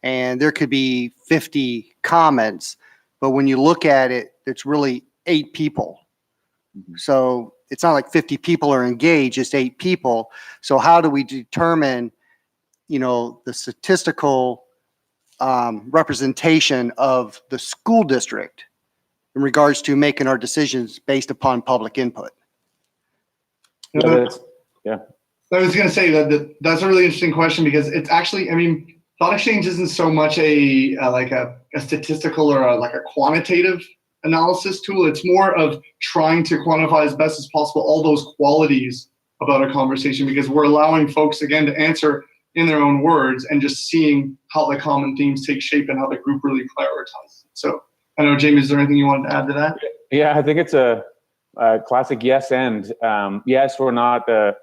and there could be 50 comments, but when you look at it, it's really 8 people. So it's not like 50 people are engaged, it's 8 people. So how do we determine, the statistical representation of the school district in regards to making our decisions based upon public input? Yeah. I was going to say that's a really interesting question, because it's actually, Thought Exchange isn't so much a statistical or a quantitative analysis tool. It's more of trying to quantify as best as possible all those qualities about a conversation, because we're allowing folks, again, to answer in their own words and just seeing how the common themes take shape and how the group really prioritizes. So I don't know, Jamie, is there anything you wanted to add to that? Yeah, I think it's a classic yes and. Yes, we're not the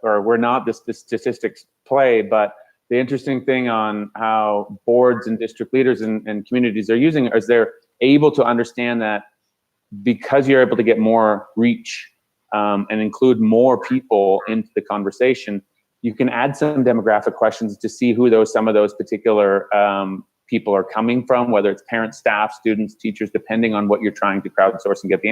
statistics play, but the interesting thing on how boards and district leaders and communities are using it is they're able to understand that because you're able to get more reach and include more people into the conversation, you can add some demographic questions to see who some of those particular people are coming from, whether it's parents, staff, students, teachers, depending on what you're trying to crowdsource and get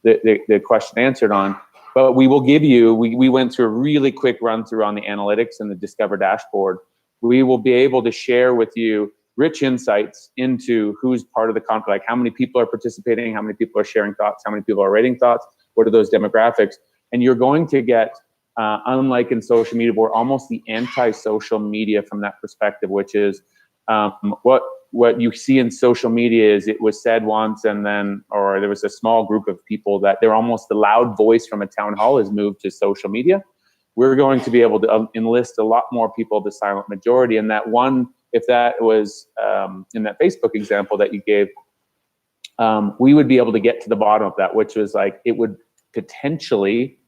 the question answered on. But we will give you, we went through a really quick run through on the analytics and the Discover dashboard. We will be able to share with you rich insights into who's part of the conference, like how many people are participating, how many people are sharing thoughts, how many people are rating thoughts, what are those demographics. And you're going to get, unlike in social media, we're almost the anti-social media from that perspective, which is what you see in social media is it was said once and then, or there was a small group of people that they're almost the loud voice from a town hall has moved to social media. We're going to be able to enlist a lot more people, the silent majority. And that one, if that was in that Facebook example that you gave, we would be able to get to the bottom of that, which was like, it would potentially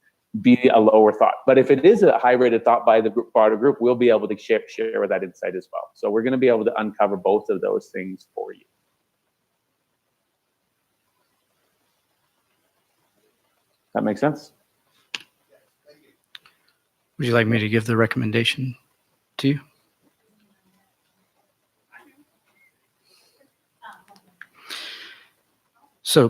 be a lower thought. But if it is a high rated thought by the broader group, we'll be able to share that insight as well. So we're going to be able to uncover both of those things for you. That makes sense? Would you like me to give the recommendation to you? So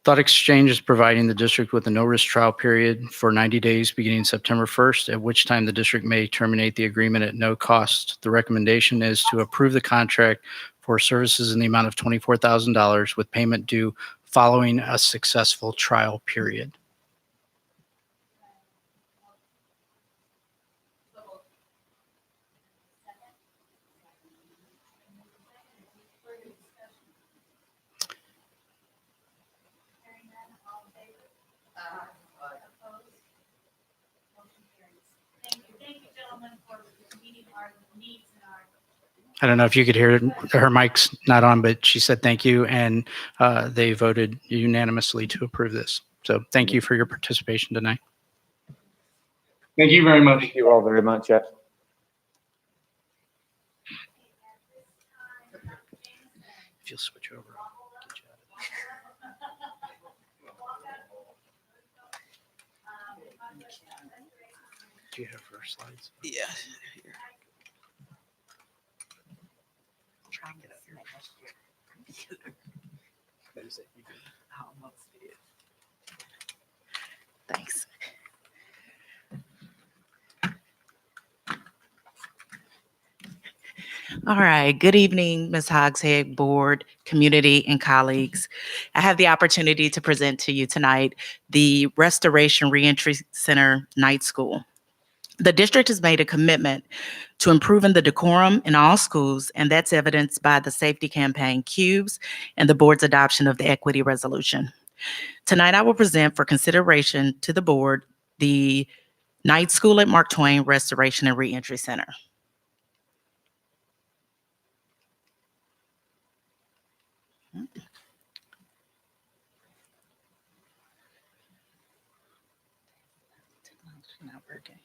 Thought Exchange is providing the district with a no-risk trial period for 90 days beginning September 1st, at which time the district may terminate the agreement at no cost. The recommendation is to approve the contract for services in the amount of $24,000 with payment due following a successful trial period. I don't know if you could hear it. Her mic's not on, but she said thank you, and they voted unanimously to approve this. So thank you for your participation tonight. Thank you very much. Thank you all very much. If you'll switch over. Do you have her slides? Yeah. Thanks. All right. Good evening, Ms. Hogshead, board, community, and colleagues. I have the opportunity to present to you tonight the Restoration Reentry Center Night School. The district has made a commitment to improving the decorum in all schools, and that's evidenced by the safety campaign Cubes and the board's adoption of the equity resolution. Tonight, I will present for consideration to the board the Night School at Mark Twain Restoration and Reentry Center. Not working.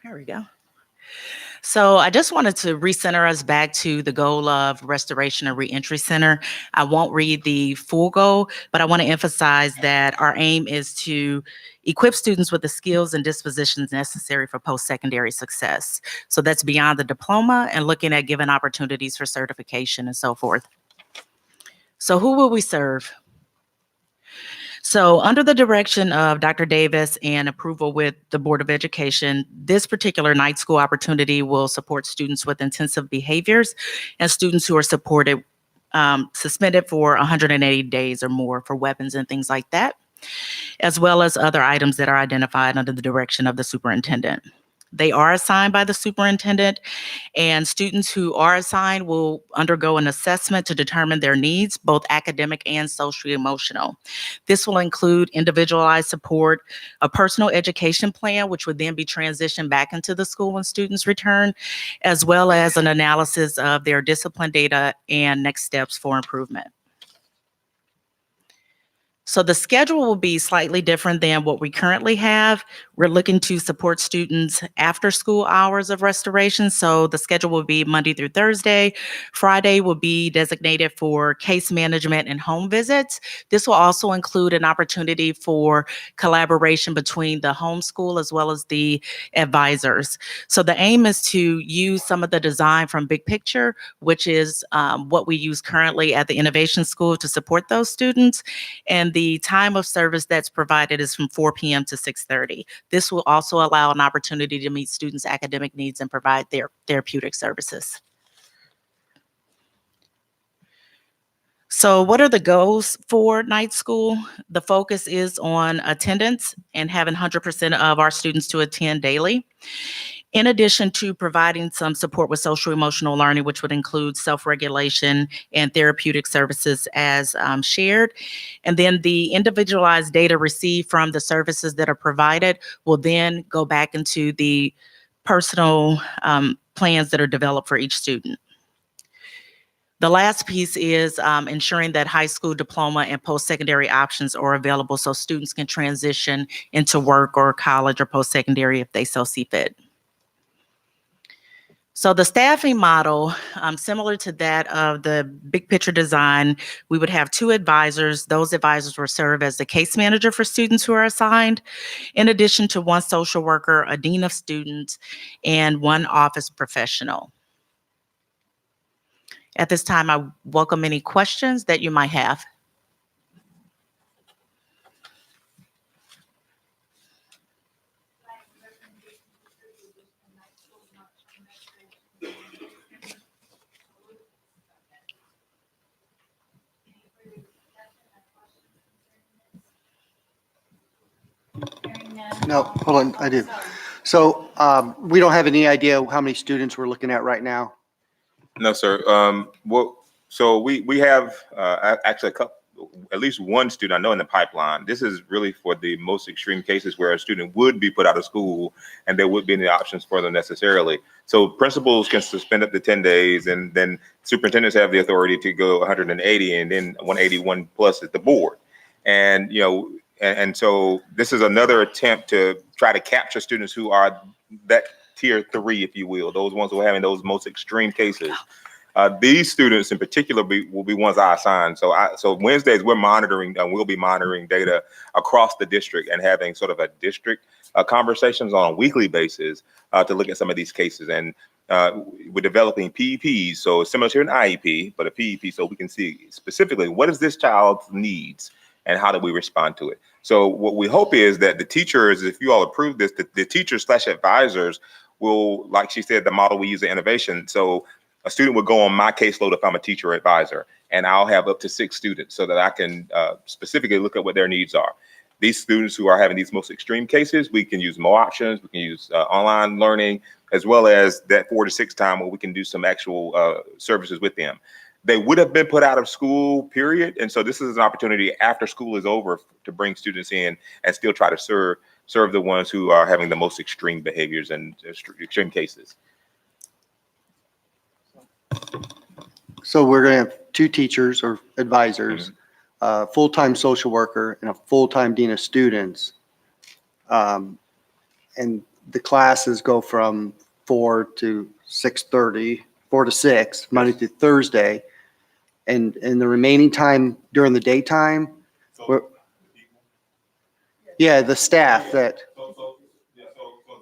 There we go. So I just wanted to recenter us back to the goal of Restoration and Reentry Center. I won't read the full goal, but I want to emphasize that our aim is to equip students with the skills and dispositions necessary for post-secondary success. So that's beyond the diploma and looking at giving opportunities for certification and so forth. So who will we serve? So under the direction of Dr. Davis and approval with the Board of Education, this particular night school opportunity will support students with intensive behaviors and students who are suspended for 180 days or more for weapons and things like that, as well as other items that are identified under the direction of the superintendent. They are assigned by the superintendent, and students who are assigned will undergo an assessment to determine their needs, both academic and socio-emotional. This will include individualized support, a personal education plan, which would then be transitioned back into the school when students return, as well as an analysis of their discipline data and next steps for improvement. So the schedule will be slightly different than what we currently have. We're looking to support students after school hours of restoration. So the schedule will be Monday through Thursday. Friday will be designated for case management and home visits. This will also include an opportunity for collaboration between the homeschool as well as the advisors. So the aim is to use some of the design from Big Picture, which is what we use currently at the Innovation School to support those students. And the time of service that's provided is from 4 p.m. to 6:30. This will also allow an opportunity to meet students' academic needs and provide their therapeutic services. So what are the goals for night school? The focus is on attendance and having 100% of our students to attend daily. In addition to providing some support with social emotional learning, which would include self-regulation and therapeutic services as shared. And then the individualized data received from the services that are provided will then go back into the personal plans that are developed for each student. The last piece is ensuring that high school diploma and post-secondary options are available so students can transition into work or college or post-secondary if they so see fit. So the staffing model, similar to that of the Big Picture design, we would have 2 advisors. Those advisors will serve as the case manager for students who are assigned, in addition to 1 social worker, a dean of students, and 1 office professional. At this time, I welcome any questions that you might have. No, hold on, I do. So we don't have any idea how many students we're looking at right now. No, sir. So we have actually at least 1 student I know in the pipeline. This is really for the most extreme cases where a student would be put out of school and there would be any options for them necessarily. So principals can suspend up to 10 days, and then superintendents have the authority to go 180, and then 181 plus at the board. And and so this is another attempt to try to capture students who are that tier 3, if you will, those ones who are having those most extreme cases. These students in particular will be ones I assign. So Wednesdays we're monitoring, we'll be monitoring data across the district and having sort of a district conversations on a weekly basis to look at some of these cases. And we're developing PEPs, so similar to an IEP, but a PEP, so we can see specifically what is this child's needs and how do we respond to it. So what we hope is that the teachers, if you all approve this, the teachers / advisors will, like she said, the model we use at Innovation. So a student would go on my caseload if I'm a teacher or advisor, and I'll have up to 6 students so that I can specifically look at what their needs are. These students who are having these most extreme cases, we can use more options. We can use online learning, as well as that 4 to 6 time where we can do some actual services with them. They would have been put out of school, period. And so this is an opportunity after school is over to bring students in and still try to serve the ones who are having the most extreme behaviors and extreme cases. So we're going to have 2 teachers or advisors, a full-time social worker, and a full-time dean of students. And the classes go from 4 to 6:30, 4 to 6, Monday through Thursday. And the remaining time during the daytime, yeah, the staff that. So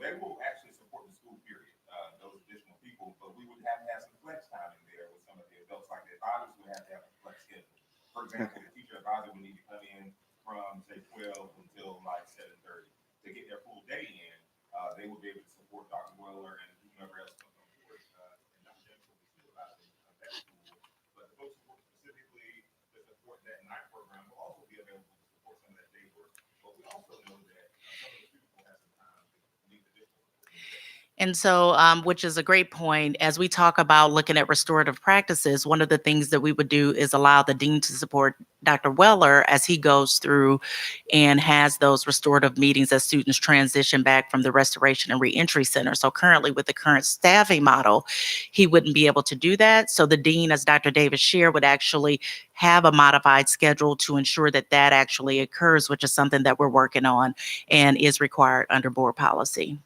they will actually support the school period, those additional people, but we would have to have some flex time in there with some of the adults, like the advisors would have to have a flex schedule. For example, the teacher advisor would need to come in from say 12 until like 7:30 to get their full day in. They would be able to support Dr. Weller and whoever else comes on board, and Dr. Jensen will be supervising that school. But the folks who work specifically to support that night program will also be available to support some of that day work. But we also know that some of the students will have some time to need additional support. And so, which is a great point. As we talk about looking at restorative practices, one of the things that we would do is allow the dean to support Dr. Weller as he goes through and has those restorative meetings as students transition back from the Restoration and Reentry Center. So currently with the current staffing model, he wouldn't be able to do that. So the dean, as Dr. Davis shared, would actually have a modified schedule to ensure that that actually occurs, which is something that we're working on and is required under board policy.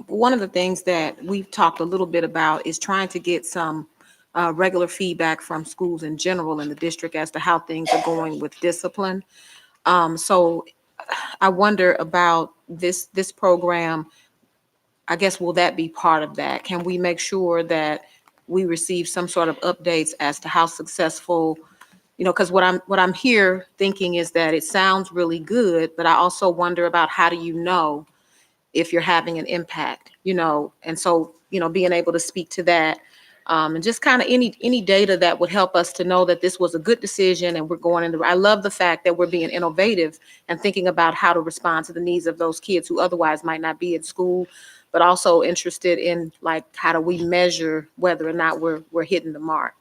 One of the things that we've talked a little bit about is trying to get some regular feedback from schools in general in the district as to how things are going with discipline. So I wonder about this program. I guess, will that be part of that? Can we make sure that we receive some sort of updates as to how successful, because what I'm here thinking is that it sounds really good, but I also wonder about how do you know if you're having an impact, and so, being able to speak to that, and just kind of any data that would help us to know that this was a good decision and we're going into, I love the fact that we're being innovative and thinking about how to respond to the needs of those kids who otherwise might not be at school, but also interested in like, how do we measure whether or not we're hitting the mark?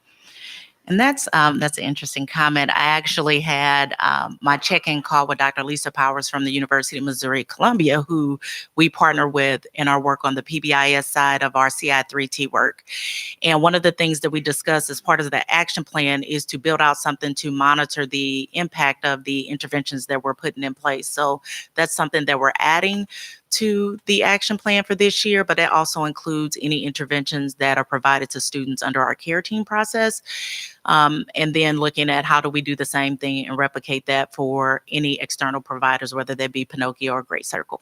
And that's an interesting comment. I actually had my check-in call with Dr. Lisa Powers from the University of Missouri Columbia, who we partner with in our work on the PBIS side of our CI3T work. And one of the things that we discussed as part of the action plan is to build out something to monitor the impact of the interventions that we're putting in place. So that's something that we're adding to the action plan for this year, but it also includes any interventions that are provided to students under our care team process. And then looking at how do we do the same thing and replicate that for any external providers, whether they be Pinocchio or Great Circle.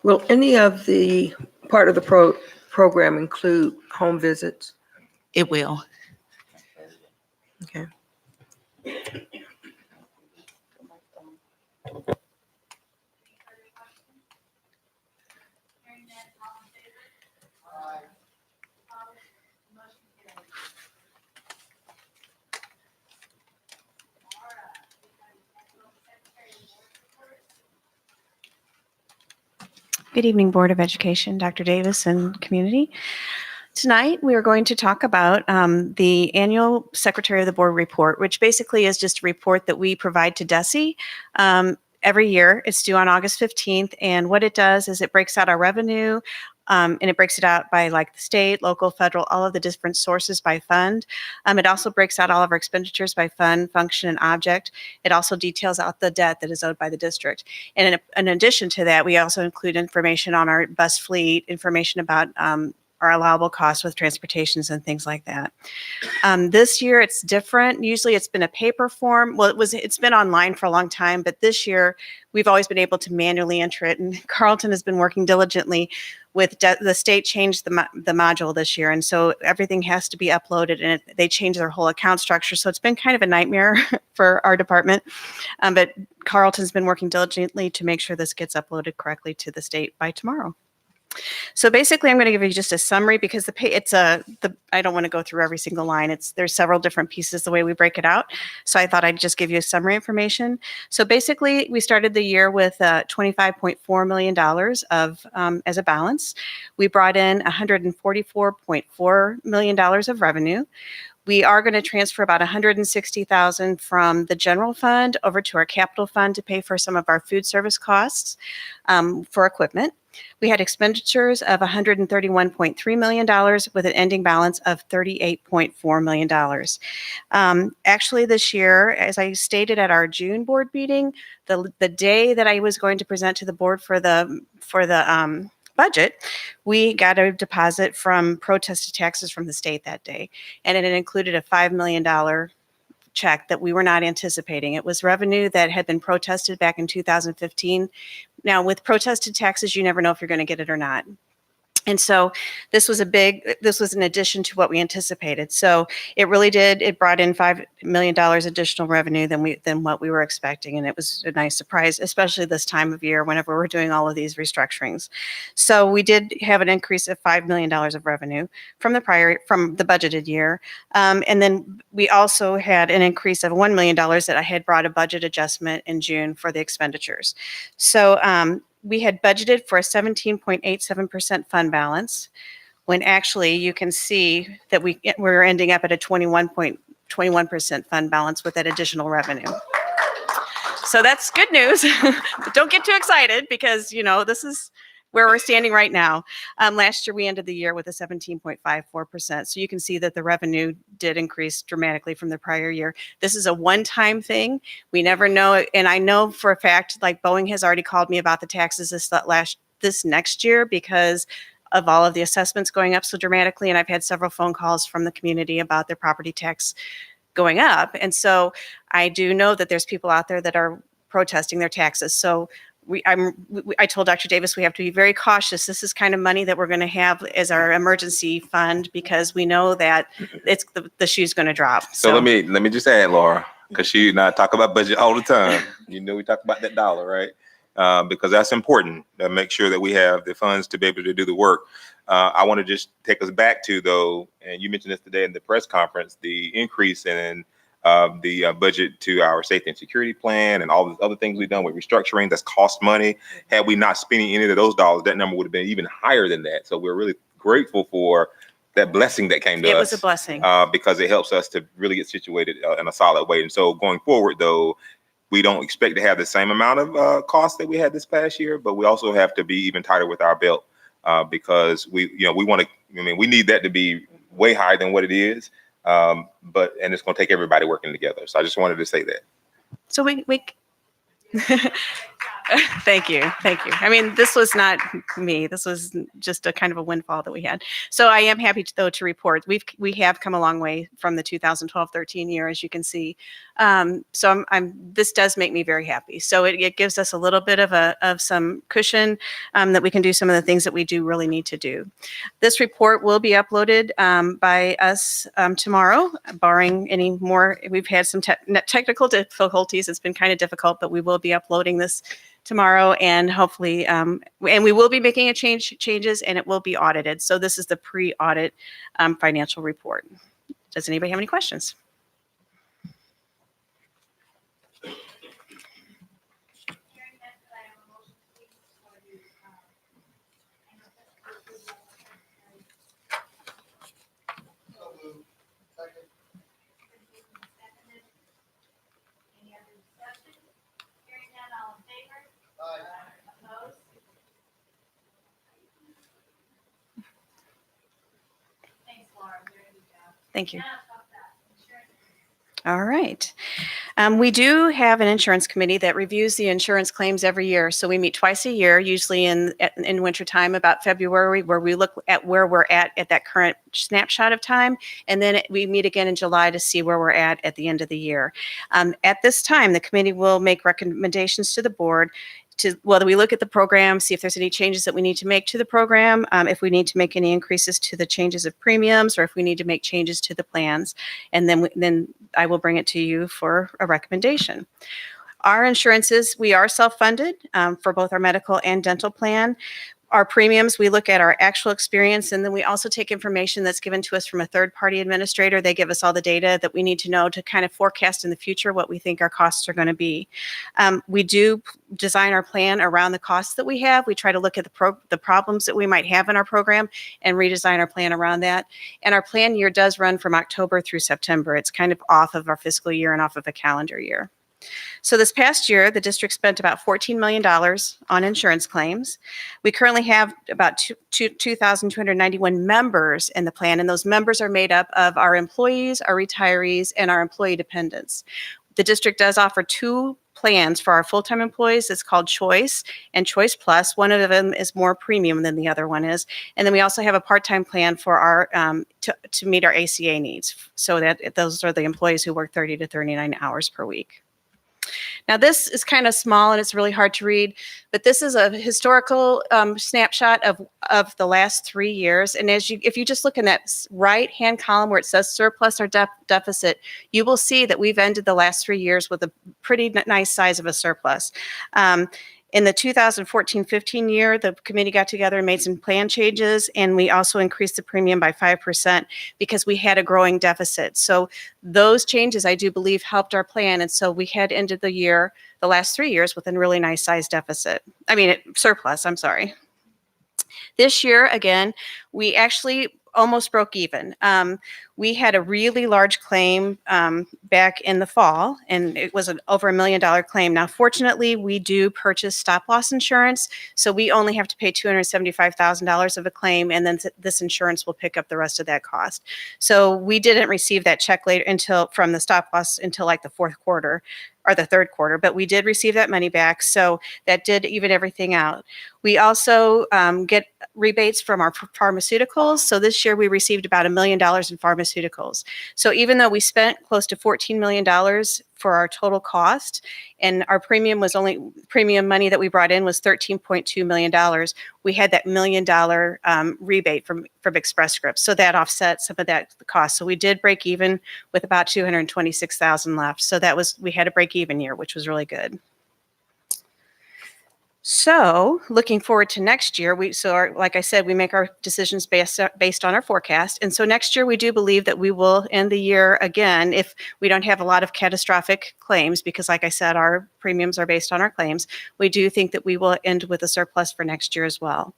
Will any of the part of the program include home visits? It will. Okay. Good evening, Board of Education, Dr. Davis and community. Tonight, we are going to talk about the annual Secretary of the Board report, which basically is just a report that we provide to DESE every year. It's due on August 15th. And what it does is it breaks out our revenue, and it breaks it out by like the state, local, federal, all of the different sources by fund. It also breaks out all of our expenditures by fund, function, and object. It also details out the debt that is owed by the district. And in addition to that, we also include information on our bus fleet, information about our allowable costs with transportations and things like that. This year it's different. Usually it's been a paper form. Well, it's been online for a long time, but this year we've always been able to manually enter it. And Carlton has been working diligently with the state changed the module this year. And so everything has to be uploaded and they changed their whole account structure. So it's been kind of a nightmare for our department. But Carlton's been working diligently to make sure this gets uploaded correctly to the state by tomorrow. So basically, I'm going to give you just a summary because I don't want to go through every single line. There's several different pieces the way we break it out. So I thought I'd just give you a summary information. So basically, we started the year with $25.4 million as a balance. We brought in $144.4 million of revenue. We are going to transfer about $160,000 from the general fund over to our capital fund to pay for some of our food service costs for equipment. We had expenditures of $131.3 million with an ending balance of $38.4 million. Actually, this year, as I stated at our June board meeting, the day that I was going to present to the board for the budget, we got a deposit from protested taxes from the state that day, and it included a $5 million check that we were not anticipating. It was revenue that had been protested back in 2015. Now, with protested taxes, you never know if you're going to get it or not. And so this was in addition to what we anticipated. So it brought in $5 million additional revenue than what we were expecting. And it was a nice surprise, especially this time of year whenever we're doing all of these restructurings. So we did have an increase of $5 million of revenue from the budgeted year. And then we also had an increase of $1 million that I had brought a budget adjustment in June for the expenditures. So we had budgeted for a 17.87% fund balance, when actually you can see that we're ending up at a 21% fund balance with that additional revenue. So that's good news. But don't get too excited because, this is where we're standing right now. Last year, we ended the year with a 17.54%. So you can see that the revenue did increase dramatically from the prior year. This is a one-time thing. We never know. And I know for a fact, like Boeing has already called me about the taxes this next year because of all of the assessments going up so dramatically. And I've had several phone calls from the community about their property tax going up. And so I do know that there's people out there that are protesting their taxes. So I told Dr. Davis we have to be very cautious. This is kind of money that we're going to have as our emergency fund because we know that the shoe's going to drop. So let me just add, Laura, because she and I talk about budget all the time. We talk about that dollar, right? Because that's important to make sure that we have the funds to be able to do the work. I want to just take us back to, though, and you mentioned this today in the press conference, the increase in the budget to our safety and security plan and all the other things we've done with restructuring that's cost money. Had we not spending any of those dollars, that number would have been even higher than that. So we're really grateful for that blessing that came to us. It was a blessing. Because it helps us to really get situated in a solid way. And so going forward, though, we don't expect to have the same amount of costs that we had this past year, but we also have to be even tighter with our belt because we want to, we need that to be way higher than what it is. And it's going to take everybody working together. So I just wanted to say that. So we Thank you. This was not me. This was just a kind of a windfall that we had. So I am happy to report we have come a long way from the 2012-13 year, as you can see. So this does make me very happy. So it gives us a little bit of some cushion that we can do some of the things that we do really need to do. This report will be uploaded by us tomorrow, barring any more. We've had some technical difficulties. It's been kind of difficult, but we will be uploading this tomorrow, and hopefully, and we will be making changes, and it will be audited. So this is the pre-audit financial report. Does anybody have any questions? Thank you. All right. We do have an insurance committee that reviews the insurance claims every year. So we meet twice a year, usually in wintertime, about February, where we look at where we're at that current snapshot of time. And then we meet again in July to see where we're at the end of the year. At this time, the committee will make recommendations to the board to whether we look at the program, see if there's any changes that we need to make to the program, if we need to make any increases to the changes of premiums, or if we need to make changes to the plans. And then I will bring it to you for a recommendation. Our insurances, we are self-funded for both our medical and dental plan. Our premiums, we look at our actual experience, and then we also take information that's given to us from a third-party administrator. They give us all the data that we need to know to kind of forecast in the future what we think our costs are going to be. We do design our plan around the costs that we have. We try to look at the problems that we might have in our program and redesign our plan around that. And our plan year does run from October through September. It's kind of off of our fiscal year and off of a calendar year. So this past year, the district spent about $14 million on insurance claims. We currently have about 2,291 members in the plan, and those members are made up of our employees, our retirees, and our employee dependents. The district does offer two plans for our full-time employees. It's called Choice and Choice Plus. One of them is more premium than the other one is. And then we also have a part-time plan for our to meet our ACA needs. So that those are the employees who work 30 to 39 hours per week. Now, this is kind of small and it's really hard to read, but this is a historical snapshot of the last 3 years. And if you just look in that right-hand column where it says surplus or deficit, you will see that we've ended the last 3 years with a pretty nice size of a surplus. In the 2014-15 year, the committee got together and made some plan changes, and we also increased the premium by 5% because we had a growing deficit. So those changes, I do believe, helped our plan, and so we had ended the last 3 years with a really nice size deficit. Surplus, I'm sorry. This year, again, we actually almost broke even. We had a really large claim back in the fall, and it was over $1 million claim. Now, fortunately, we do purchase stop-loss insurance, so we only have to pay $275,000 of a claim, and then this insurance will pick up the rest of that cost. So we didn't receive that check from the stop-loss until like the fourth quarter or the third quarter, but we did receive that money back, so that did even everything out. We also get rebates from our pharmaceuticals. So this year we received about $1 million in pharmaceuticals. So even though we spent close to $14 million for our total cost, and our premium money that we brought in was $13.2 million, we had that $1 million rebate from Express Scripts. So that offset some of that cost. So we did break even with about $226,000 left. So we had a break even year, which was really good. So looking forward to next year, like I said, we make our decisions based on our forecast. And so next year, we do believe that we will end the year again if we don't have a lot of catastrophic claims, because like I said, our premiums are based on our claims. We do think that we will end with a surplus for next year as well.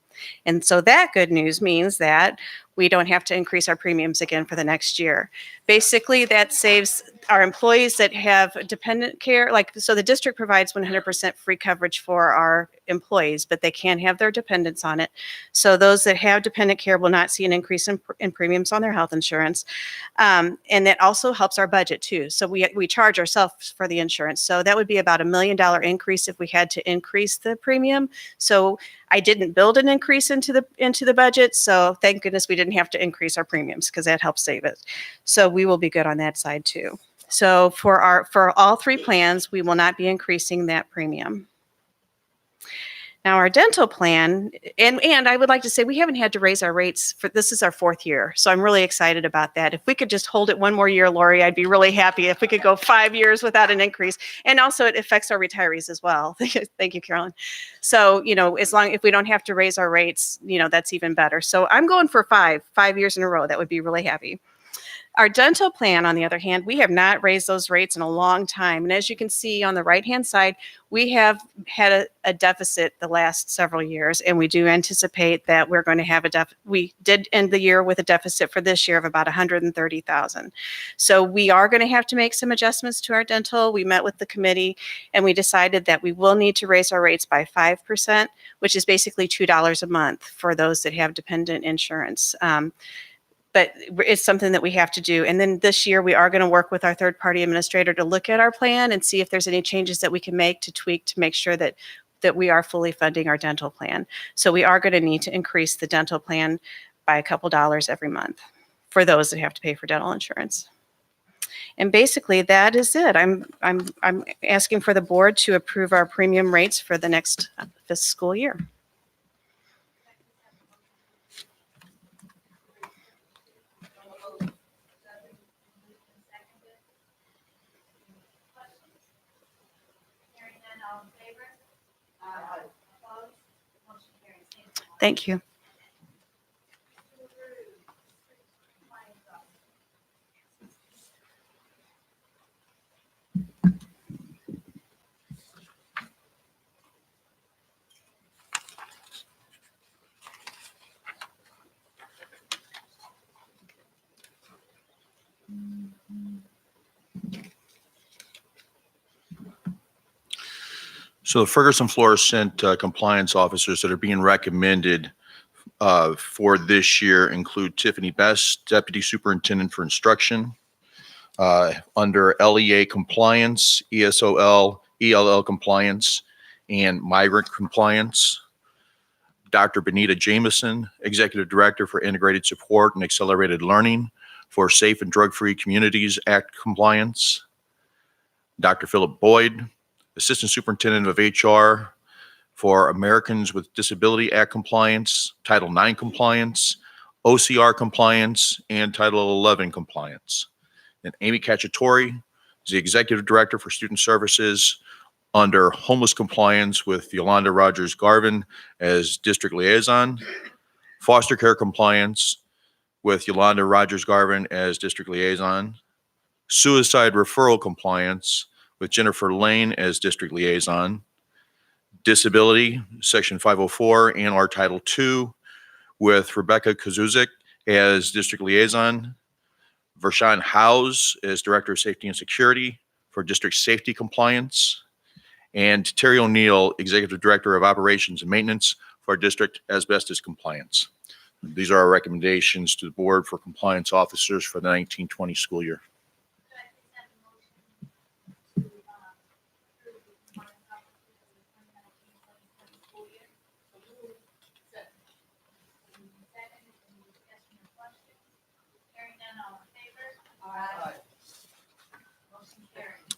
And so that good news means that we don't have to increase our premiums again for the next year. Basically, that saves our employees that have dependent care. So the district provides 100% free coverage for our employees, but they can have their dependents on it. So those that have dependent care will not see an increase in premiums on their health insurance. And that also helps our budget too. So we charge ourselves for the insurance. So that would be about $1 million increase if we had to increase the premium. So I didn't build an increase into the budget, so thank goodness we didn't have to increase our premiums because that helps save it. So we will be good on that side too. So for all three plans, we will not be increasing that premium. Now our dental plan, and I would like to say we haven't had to raise our rates this is our 4th year. So I'm really excited about that. If we could just hold it one more year, Lori, I'd be really happy if we could go 5 years without an increase. And also it affects our retirees as well. Thank you, Carolyn. So, if we don't have to raise our rates, that's even better. So I'm going for 5 years in a row. That would be really happy. Our dental plan, on the other hand, we have not raised those rates in a long time. And as you can see on the right-hand side, we have had a deficit the last several years, and we do anticipate that we're going to have we did end the year with a deficit for this year of about $130,000. So we are going to have to make some adjustments to our dental. We met with the committee, and we decided that we will need to raise our rates by 5%, which is basically $2 a month for those that have dependent insurance. But it's something that we have to do. And then this year, we are going to work with our third-party administrator to look at our plan and see if there's any changes that we can make to tweak to make sure that we are fully funding our dental plan. So we are going to need to increase the dental plan by a couple dollars every month for those that have to pay for dental insurance. And basically, that is it. I'm asking for the board to approve our premium rates for the next fiscal year. Thank you. So the Ferguson fluorescent compliance officers that are being recommended for this year include Tiffany Best, Deputy Superintendent for Instruction, under LEA compliance, ESOL, ELL compliance, and migrant compliance. Dr. Benita Jameson, Executive Director for Integrated Support and Accelerated Learning for Safe and Drug-Free Communities Act compliance. Dr. Philip Boyd, Assistant Superintendent of HR for Americans with Disability Act compliance, Title IX compliance, OCR compliance, and Title 11 compliance. And Amy Cacciatore is the Executive Director for Student Services under Homeless Compliance with Yolanda Rogers Garvin as District Liaison, Foster Care Compliance with Yolanda Rogers Garvin as District Liaison, Suicide Referral Compliance with Jennifer Lane as District Liaison, Disability, Section 504, and our Title II with Rebecca Kazuzik as District Liaison, Vershawn Howes as Director of Safety and Security for District Safety Compliance, and Terry O'Neill, Executive Director of Operations and Maintenance for District Asbestos Compliance. These are our recommendations to the board for compliance officers for the 1920 school year.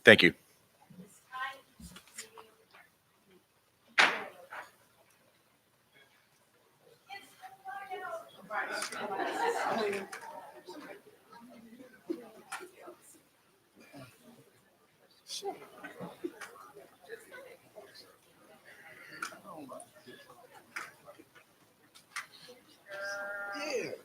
Thank you. Yeah.